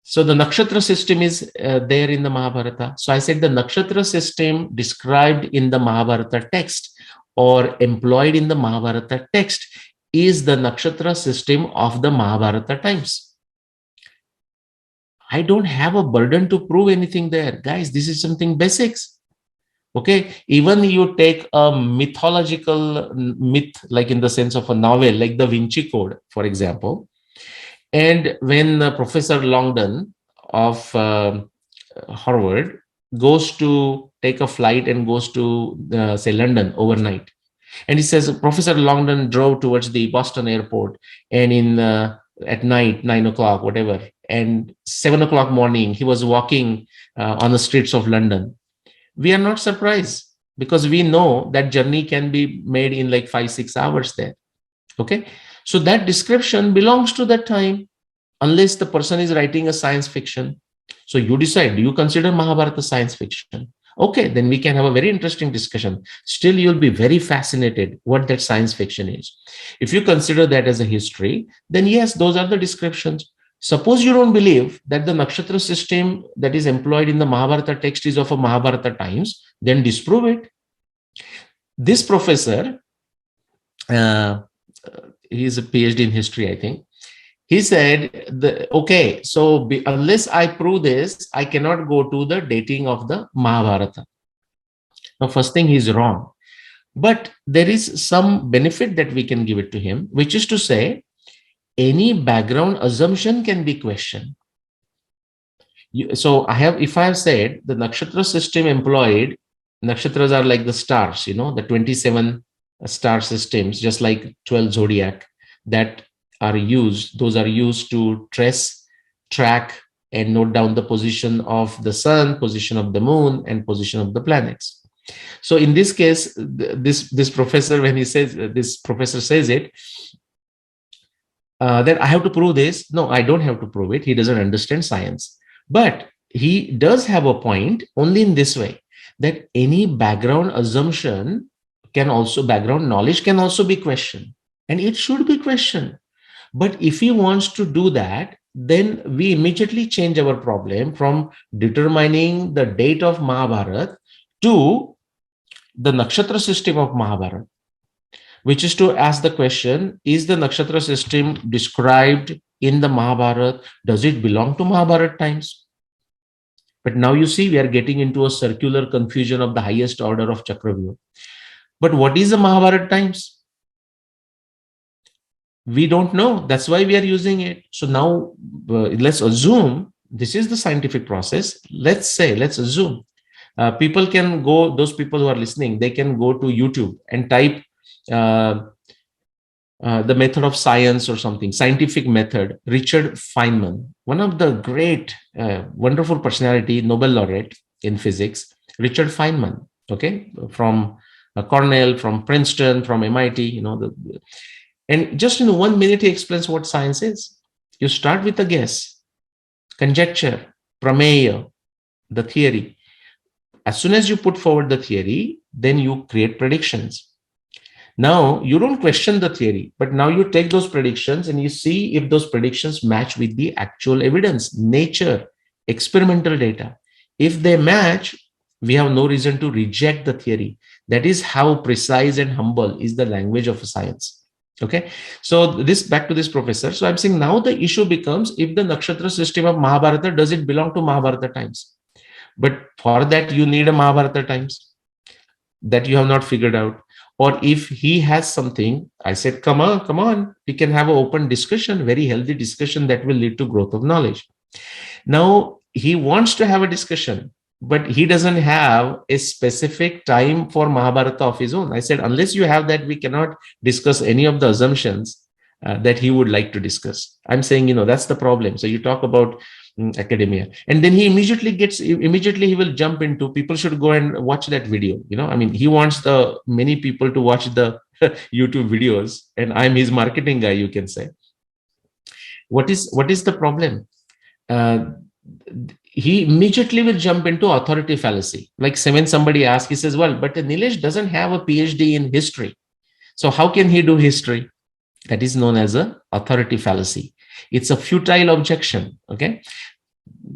Speaker 2: So the nakshatra system is there in the Mahabharata. So I said the nakshatra system described in the Mahabharata text or employed in the Mahabharata text is the nakshatra system of the Mahabharata times. I don't have a burden to prove anything there. Guys, this is something basics. Okay, even you take a mythological myth, like in the sense of a novel, like the Vinci Code, for example. And when Professor Longdon of Harvard goes to take a flight and goes to, say, London overnight, and he says Professor Longdon drove towards the Boston airport, and in at night, 9 o'clock, whatever, and 7 o'clock morning, he was walking on the streets of London. We are not surprised because we know that journey can be made in like 5-6 hours there. Okay. So that description belongs to that time, unless the person is writing a science fiction. So you decide, do you consider Mahabharata science fiction? Okay, then we can have a very interesting discussion. Still, you'll be very fascinated what that science fiction is. If you consider that as a history, then yes, those are the descriptions. Suppose you don't believe that the nakshatra system that is employed in the Mahabharata text is of a Mahabharata times, then disprove it. This professor, he is a PhD in history, I think. He said, okay, so unless I prove this, I cannot go to the dating of the Mahabharata. Now, first thing, he's wrong. But there is some benefit that we can give it to him, which is to say, any background assumption can be questioned. So if I have said the nakshatra system employed, nakshatras are like the stars, the 27 star systems, just like 12 zodiac. that are used, those are used to trace, track, and note down the position of the sun, position of the moon, and position of the planets. So in this case, this professor, when he says, this professor says it, that I have to prove this. No, I don't have to prove it. He doesn't understand science. But he does have a point only in this way, that any background assumption can also, background knowledge can also be questioned, and it should be questioned. But if he wants to do that, then we immediately change our problem from determining the date of Mahabharata to the nakshatra system of Mahabharata, which is to ask the question, is the nakshatra system described in the Mahabharata, does it belong to Mahabharata times? But now you see, we are getting into a circular confusion of the highest order of Chakravyuha. But what is the Mahabharata times? We don't know. That's why we are using it. So now let's assume this is the scientific process. Let's assume people can go, those people who are listening, they can go to YouTube and type uh, the method of science or something, scientific method, Richard Feynman, one of the great, wonderful personality, Nobel laureate in physics, Richard Feynman, okay, from Cornell, from Princeton, from MIT, and just in 1 minute, he explains what science is. You start with a guess, conjecture, prameya, the theory. As soon as you put forward the theory, then you create predictions. Now, you don't question the theory, but now you take those predictions and you see if those predictions match with the actual evidence, nature, experimental data. If they match, we have no reason to reject the theory. That is how precise and humble is the language of science. Okay, so this, back to this professor. So I'm saying now the issue becomes, if the nakshatra system of Mahabharata, does it belong to Mahabharata times? But for that, you need a Mahabharata times that you have not figured out. Or if he has something, I said, come on, we can have an open discussion, very healthy discussion that will lead to growth of knowledge. Now, he wants to have a discussion, but he doesn't have a specific time for Mahabharata of his own. I said, unless you have that, we cannot discuss any of the assumptions that he would like to discuss. I'm saying, that's the problem. So you talk about academia, and then he immediately he will jump into, people should go and watch that video. I mean, he wants the many people to watch the YouTube videos, and I'm his marketing guy, you can say. What is the problem? uh, he immediately will jump into authority fallacy. Like, when somebody asks, he says, well, but Nilesh doesn't have a PhD in history, so how can he do history? That is known as a authority fallacy. It's a futile objection. Okay,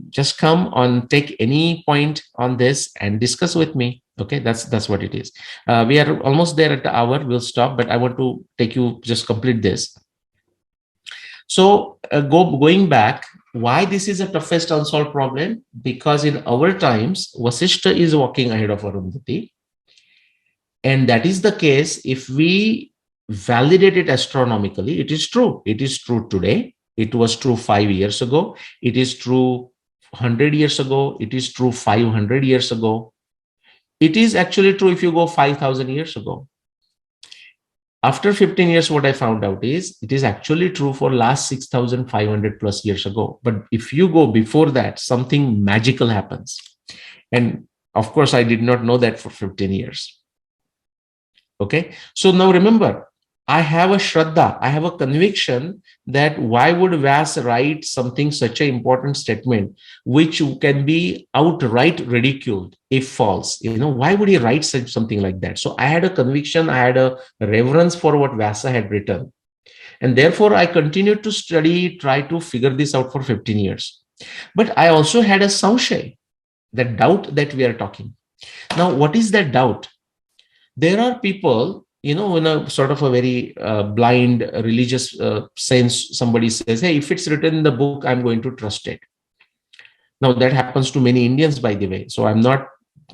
Speaker 2: just come on, take any point on this and discuss with me. Okay, that's what it is. We are almost there at the hour. We'll stop, but I want to take you, just complete this. So going back, why this is a toughest unsolved problem? Because in our times, Vasishtha is walking ahead of Arundhati. And that is the case if we validate it astronomically. It is true. It is true today. It was true 5 years ago. It is true 100 years ago. It is true 500 years ago. It is actually true if you go 5,000 years ago. After 15 years, what I found out is it is actually true for last 6,500 plus years ago. But if you go before that, something magical happens. And of course, I did not know that for 15 years. Okay. So now remember, I have a shraddha, I have a conviction that why would Vyas write something, such an important statement, which can be outright ridiculed if false? Why would he write something like that? So I had a conviction, I had a reverence for what Vyasa had written. And therefore, I continued to study, try to figure this out for 15 years. But I also had a samshay, that doubt that we are talking. Now, what is that doubt? There are people, in a sort of a very blind religious sense, somebody says, hey, if it's written in the book, I'm going to trust it. Now, that happens to many Indians, by the way. So I'm not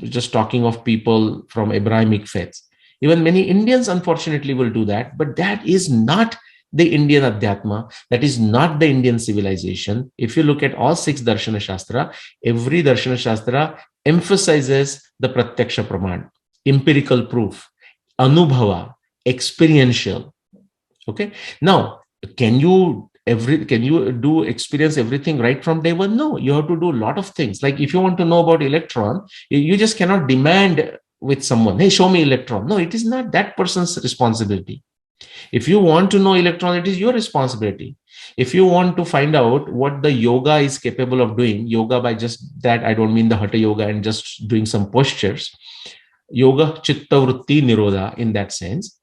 Speaker 2: just talking of people from Abrahamic faiths. Even many Indians, unfortunately, will do that. But that is not the Indian Adhyatma. That is not the Indian civilization. If you look at all 6 Darshana Shastra, every Darshana Shastra emphasizes the Pratyaksha Praman, empirical proof, anubhava, experiential. Okay. Now, Can you do experience everything right from day one? No, you have to do a lot of things. Like if you want to know about electron, you just cannot demand with someone, hey, show me electron. No, it is not that person's responsibility. If you want to know electron, it is your responsibility. If you want to find out what the yoga is capable of doing, yoga by just that, I don't mean the hatha yoga and just doing some postures. Yoga chitta vritti nirodha in that sense.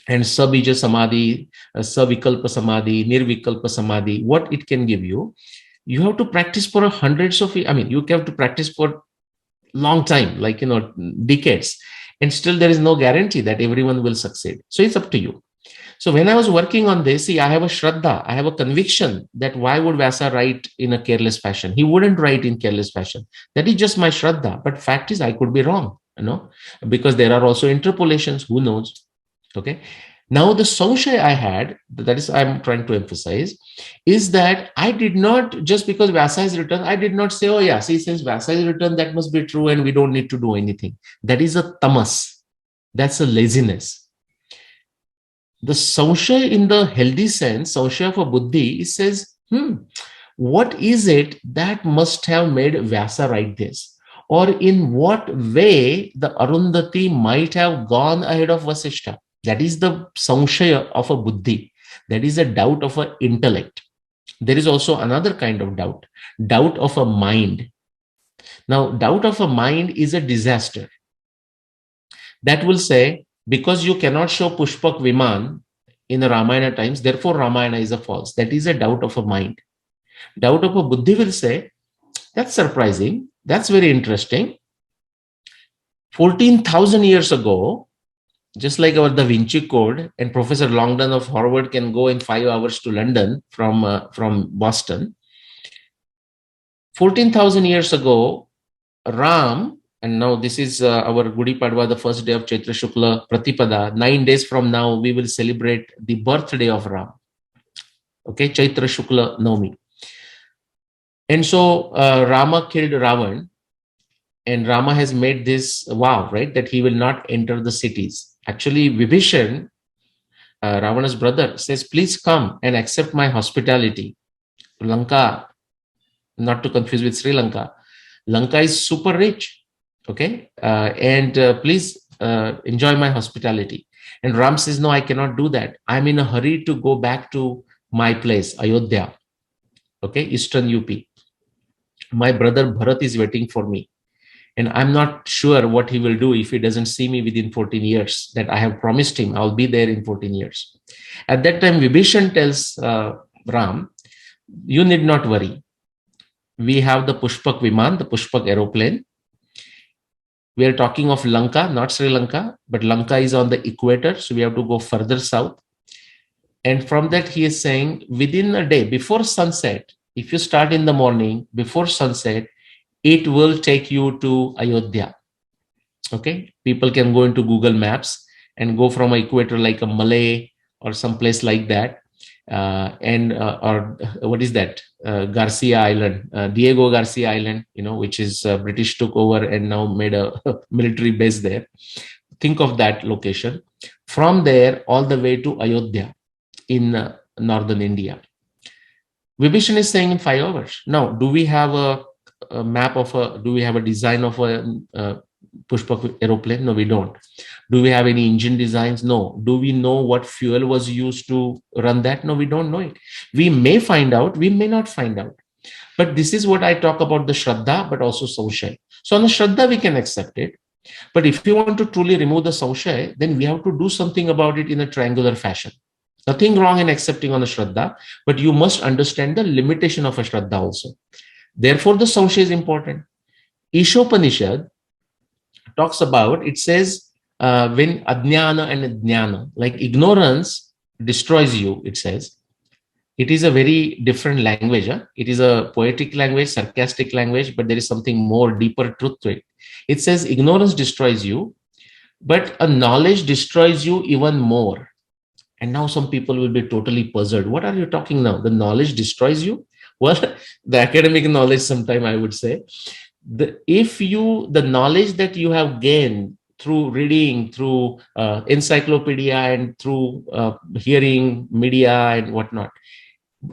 Speaker 2: And sabija samadhi, savikalpa samadhi, nirvikalpa samadhi, what it can give you have to practice for hundreds of, I mean, you have to practice for long time, like, decades. And still there is no guarantee that everyone will succeed. So it's up to you. So when I was working on this, see, I have a shraddha, I have a conviction that why would Vyasa write in a careless fashion? He wouldn't write in careless fashion. That is just my shraddha. But fact is, I could be wrong, because there are also interpolations. Who knows? Okay. Now the samshaya I had, that is I'm trying to emphasize, is that I did not, just because Vyasa is written, I did not say, oh yeah, see, since Vyasa is written, that must be true and we don't need to do anything. That is a tamas. That's a laziness. The samshaya in the healthy sense, samshaya for buddhi, it says, what is it that must have made Vyasa write this? Or in what way the Arundhati might have gone ahead of Vasishtha? That is the samshaya of a buddhi. That is a doubt of an intellect. There is also another kind of doubt of a mind. Now, doubt of a mind is a disaster. That will say, because you cannot show Pushpak Viman in the Ramayana times, therefore Ramayana is a false. That is a doubt of a mind. Doubt of a buddhi will say, that's surprising. That's very interesting. 14,000 years ago, just like our Da Vinci Code, and Professor Longdon of Harvard can go in 5 hours to London from Boston. 14,000 years ago, Ram, and now this is our Gudi Padwa, the first day of Chaitra Shukla Pratipada. 9 days from now, we will celebrate the birthday of Ram. Okay, Chaitra Shukla Navami. And so Rama killed Ravan, and Rama has made this vow, right, that he will not enter the cities. Actually, Vibhishan, Ravana's brother, says, please come and accept my hospitality. Lanka, not to confuse with Sri Lanka. Lanka is super rich, okay? And please enjoy my hospitality. And Ram says, no, I cannot do that. I'm in a hurry to go back to my place, Ayodhya, okay, Eastern UP. My brother Bharat is waiting for me. And I'm not sure what he will do if he doesn't see me within 14 years that I have promised him. I'll be there in 14 years. At that time, Vibhishan tells Ram, you need not worry. We have the Pushpak Viman, the Pushpak aeroplane. We are talking of Lanka, not Sri Lanka, but Lanka is on the equator. So we have to go further south. And from that, he is saying within a day, before sunset, if you start in the morning, before sunset, it will take you to Ayodhya. Okay, people can go into Google Maps and go from an equator like a Malay or some place like that, or what is that? Garcia Island, Diego Garcia Island, which is British took over and now made a military base there. Think of that location. From there all the way to Ayodhya in northern India. Vibhishan is saying in 5 hours. Now, do we have a map of do we have a design of a Pushpak aeroplane? No, we don't. Do we have any engine designs? No. Do we know what fuel was used to run that? No, we don't know it. We may find out, we may not find out. But this is what I talk about, the Shraddha, but also Samshaya. So on the Shraddha, we can accept it. But if you want to truly remove the Samshaya, then we have to do something about it in a triangular fashion. Nothing wrong in accepting on a Shraddha, but you must understand the limitation of a Shraddha also. Therefore, the Samshaya is important. Ishopanishad talks about, it says, when Adnyana and Jnana, like ignorance destroys you, it says. It is a very different language. Huh? It is a poetic language, sarcastic language, but there is something more deeper truth to it. It says ignorance destroys you, but a knowledge destroys you even more. And now some people will be totally puzzled. What are you talking now? The knowledge destroys you? Well, the academic knowledge, sometime I would say, the knowledge that you have gained through reading, through encyclopedia, and through hearing media and whatnot.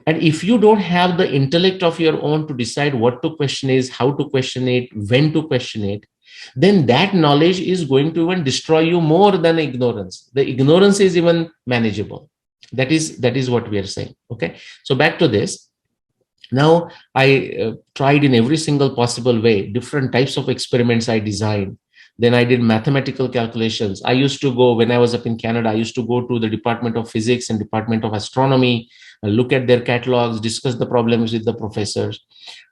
Speaker 2: And if you don't have the intellect of your own to decide what to question is, how to question it, when to question it, then that knowledge is going to even destroy you more than ignorance. The ignorance is even manageable. That is what we are saying. Okay. So back to this. Now I tried in every single possible way, different types of experiments I designed. Then I did mathematical calculations. I used to go, when I was up in Canada, I used to go to the Department of Physics and Department of Astronomy, look at their catalogs, discuss the problems with the professors.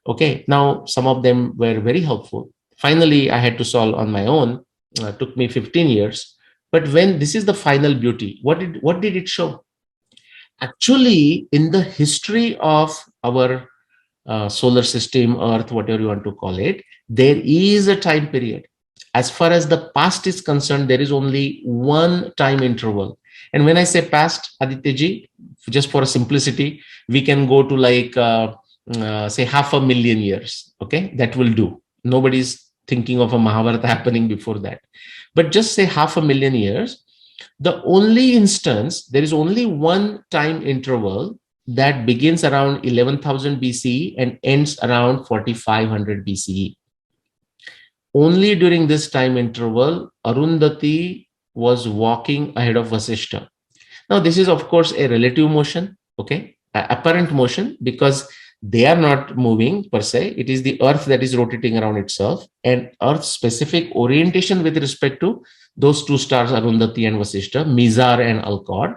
Speaker 2: Okay, now some of them were very helpful. Finally, I had to solve on my own. Took me 15 years. But when this is the final beauty, what did it show? Actually, in the history of our solar system, Earth, whatever you want to call it, there is a time period. As far as the past is concerned, there is only one time interval. And when I say past, Adityaji, just for simplicity, we can go to like, say, 500,000 years. Okay, that will do. Nobody's thinking of a Mahabharata happening before that. But just say 500,000 years. The only instance, there is only one time interval that begins around 11,000 BCE and ends around 4,500 BCE. Only during this time interval, Arundhati was walking ahead of Vasishta. Now, this is, of course, a relative motion, okay, apparent motion, because they are not moving per se. It is the Earth that is rotating around itself, and Earth's specific orientation with respect to those two stars, Arundhati and Vasishta, Mizar and Alcor.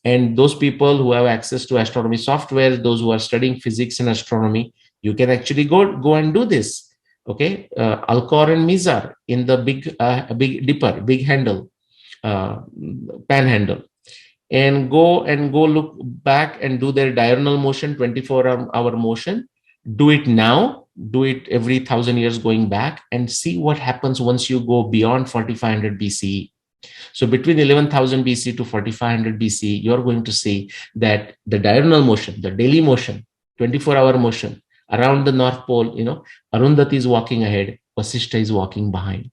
Speaker 2: And those people who have access to astronomy software, those who are studying physics and astronomy, you can actually go and do this. Okay, Alcor and Mizar in the big dipper, big handle, panhandle, and go look back and do their diurnal motion, 24-hour motion. Do it now, do it every 1,000 years going back, and see what happens once you go beyond 4,500 BCE. So between 11,000 BC to 4,500 BC, you're going to see that the diurnal motion, the daily motion, 24-hour motion around the North Pole, Arundhati is walking ahead, Vasishta is walking behind.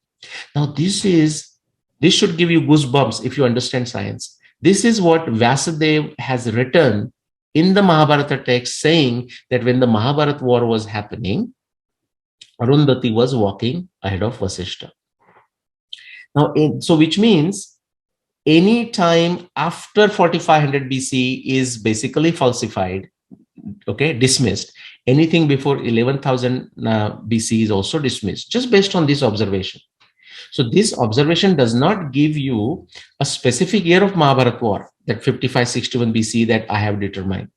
Speaker 2: Now, this should give you goosebumps if you understand science. This is what Vyasadeva has written in the Mahabharata text, saying that when the Mahabharata war was happening, Arundhati was walking ahead of Vasishta. Now, so which means any time after 4,500 BC is basically falsified, okay, dismissed. Anything before 11,000 BC is also dismissed, just based on this observation. So this observation does not give you a specific year of Mahabharata war, that 5561 BC that I have determined,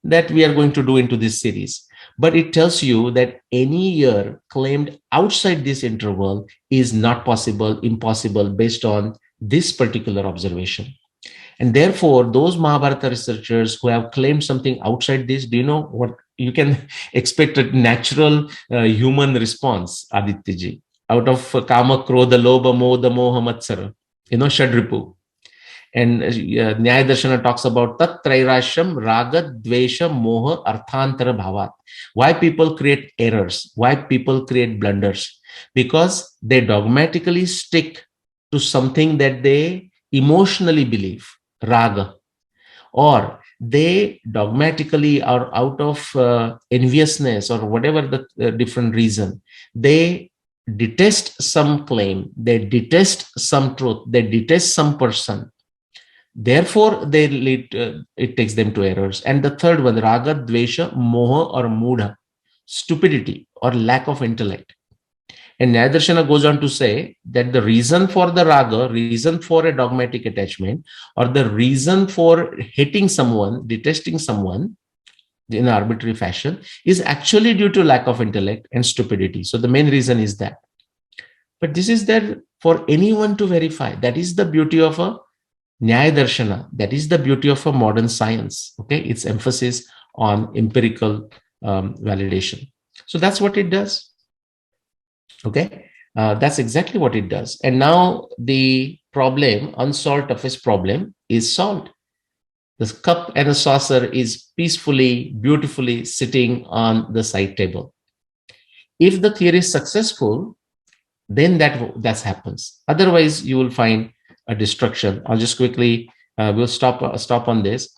Speaker 2: that we are going to do into this series. But it tells you that any year claimed outside this interval is not possible, impossible, based on this particular observation. And therefore, those Mahabharata researchers who have claimed something outside this, do you know what? You can expect a natural human response, Adityaji, out of Kama, Krodha, Lobha, Moda, Moha, Matsara, Shadripu. And Nyaya Darshana talks about Tat Trairasham, Raga, Dvesha, Moha, Arthantara Bhavat. Why people create errors? Why people create blunders? Because they dogmatically stick to something that they emotionally believe, Raga, or they dogmatically are out of enviousness or whatever the different reason. They detest some claim, they detest some truth, they detest some person. Therefore, it takes them to errors. And the third one, raga, dvesha, moha, or mudha, stupidity or lack of intellect. And Nyaya goes on to say that the reason for the raga, reason for a dogmatic attachment, or the reason for hating someone, detesting someone in an arbitrary fashion, is actually due to lack of intellect and stupidity. So the main reason is that. But this is there for anyone to verify. That is the beauty of a Nyaya Darshana. That is the beauty of a modern science. Okay, its emphasis on empirical validation. So that's what it does. Okay, that's exactly what it does. And now the problem, unsolved toughest problem, is solved. The cup and a saucer is peacefully, beautifully sitting on the side table. If the theory is successful, then that happens. Otherwise, you will find a destruction. I'll just quickly we'll stop on this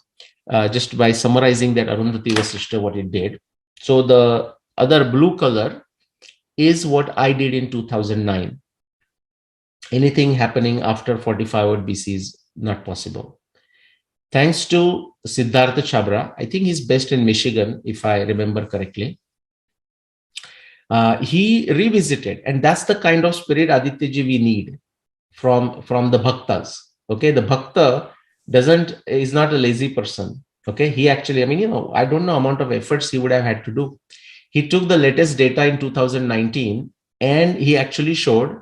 Speaker 2: just by summarizing that Arundhati Vasishtha what it did. So the other blue color is what I did in 2009. Anything happening after 45 BC is not possible. Thanks to Siddhartha Chabra, I think he's based in Michigan, if I remember correctly. He revisited, and that's the kind of spirit Adityaji we need from the bhaktas. Okay, the bhakta is not a lazy person. Okay, he actually, I mean, I don't know amount of efforts he would have had to do. He took the latest data in 2019 and he actually showed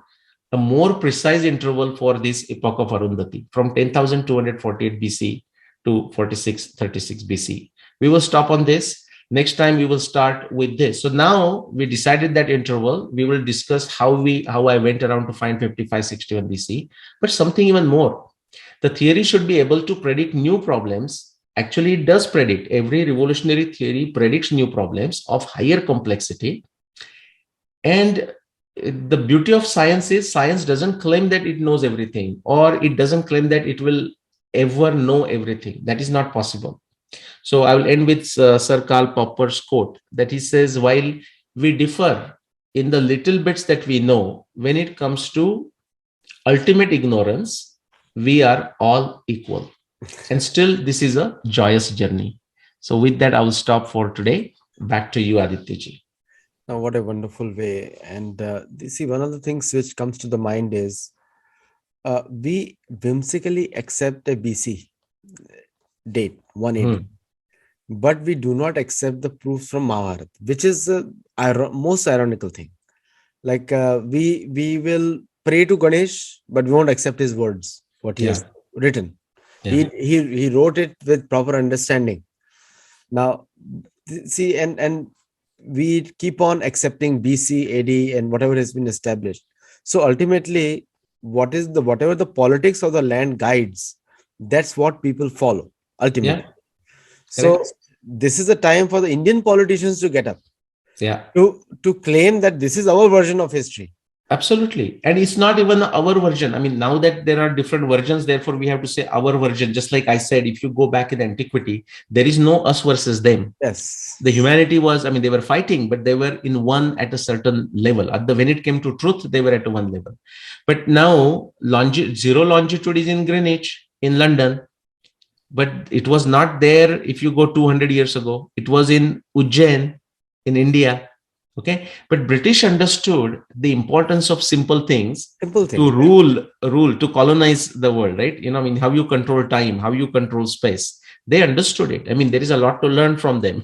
Speaker 2: a more precise interval for this epoch of Arundhati from 10,248 BC to 4636 BC. We will stop on this. Next time we will start with this. So now we decided that interval. We will discuss how I went around to find 5561 BC, but something even more. The theory should be able to predict new problems. Actually, it does predict. Every revolutionary theory predicts new problems of higher complexity. And the beauty of science is science doesn't claim that it knows everything, or it doesn't claim that it will ever know everything. That is not possible. So I will end with Sir Karl Popper's quote that he says, while we differ in the little bits that we know, when it comes to ultimate ignorance, we are all equal. And still, this is a joyous journey. So with that, I will stop for today. Back to you, Adityaji.
Speaker 1: Now, what a wonderful way. And see, one of the things which comes to the mind is we whimsically accept a BC date, 180. But we do not accept the proofs from Mahabharata, which is the most ironical thing. Like we will pray to Ganesh, but we won't accept his words, what he has written. Yeah. He wrote it with proper understanding. Now, see, and we keep on accepting BC, AD, and whatever has been established. So ultimately, whatever the politics of the land guides, that's what people follow ultimately. Yeah. So this is a time for the Indian politicians to get up. Yeah. To claim that this is our version of history.
Speaker 2: Absolutely. And it's not even our version. I mean, now that there are different versions, therefore we have to say our version. Just like I said, if you go back in antiquity, there is no us versus them.
Speaker 1: Yes.
Speaker 2: The humanity was, I mean, they were fighting, but they were in one at a certain level. When it came to truth, they were at one level. But now zero longitude is in Greenwich, in London. But it was not there if you go 200 years ago. It was in Ujjain, in India. Okay, but British understood the importance of simple things to rule, to colonize the world, right? I mean, how you control time, how you control space. They understood it. I mean, there is a lot to learn from them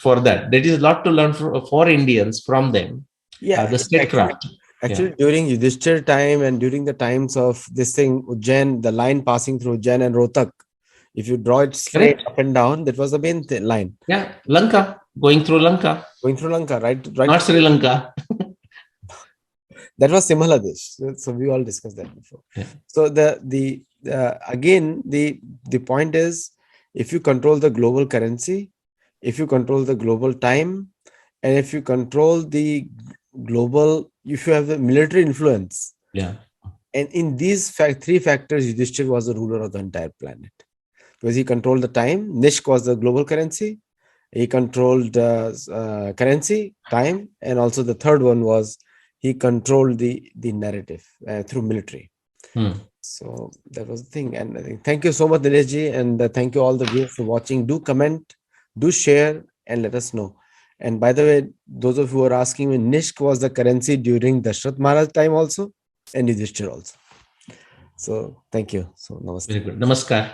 Speaker 2: for that. There is a lot to learn for Indians from them.
Speaker 1: Yeah,
Speaker 2: the statecraft.
Speaker 1: Actually, during Yudhishthir time and during the times of this thing, Ujjain, the line passing through Ujjain and Rohtak, if you draw it straight up and down, that was the main line.
Speaker 2: Yeah, Lanka, going through Lanka.
Speaker 1: Going through Lanka, right?
Speaker 2: Not Sri Lanka.
Speaker 1: That was Simhala. So we all discussed that before. Yeah. So again, the point is, if you control the global currency, if you control the global time, and if you control the global, if you have the military influence,
Speaker 2: yeah,
Speaker 1: and in these three factors, Yudhishthir was the ruler of the entire planet. Because he controlled the time, Nishk was the global currency, he controlled currency, time, and also the third one was he controlled the narrative through military. So that was the thing. And I think, thank you so much, Nilesh ji, and thank you all the viewers for watching. Do comment, do share, and let us know. And by the way, those of you who are asking me, Nishk was the currency during Dashrath Maharaj time also, and Yudhishthir also. So thank you. So namaste.
Speaker 2: Very good. Namaskar.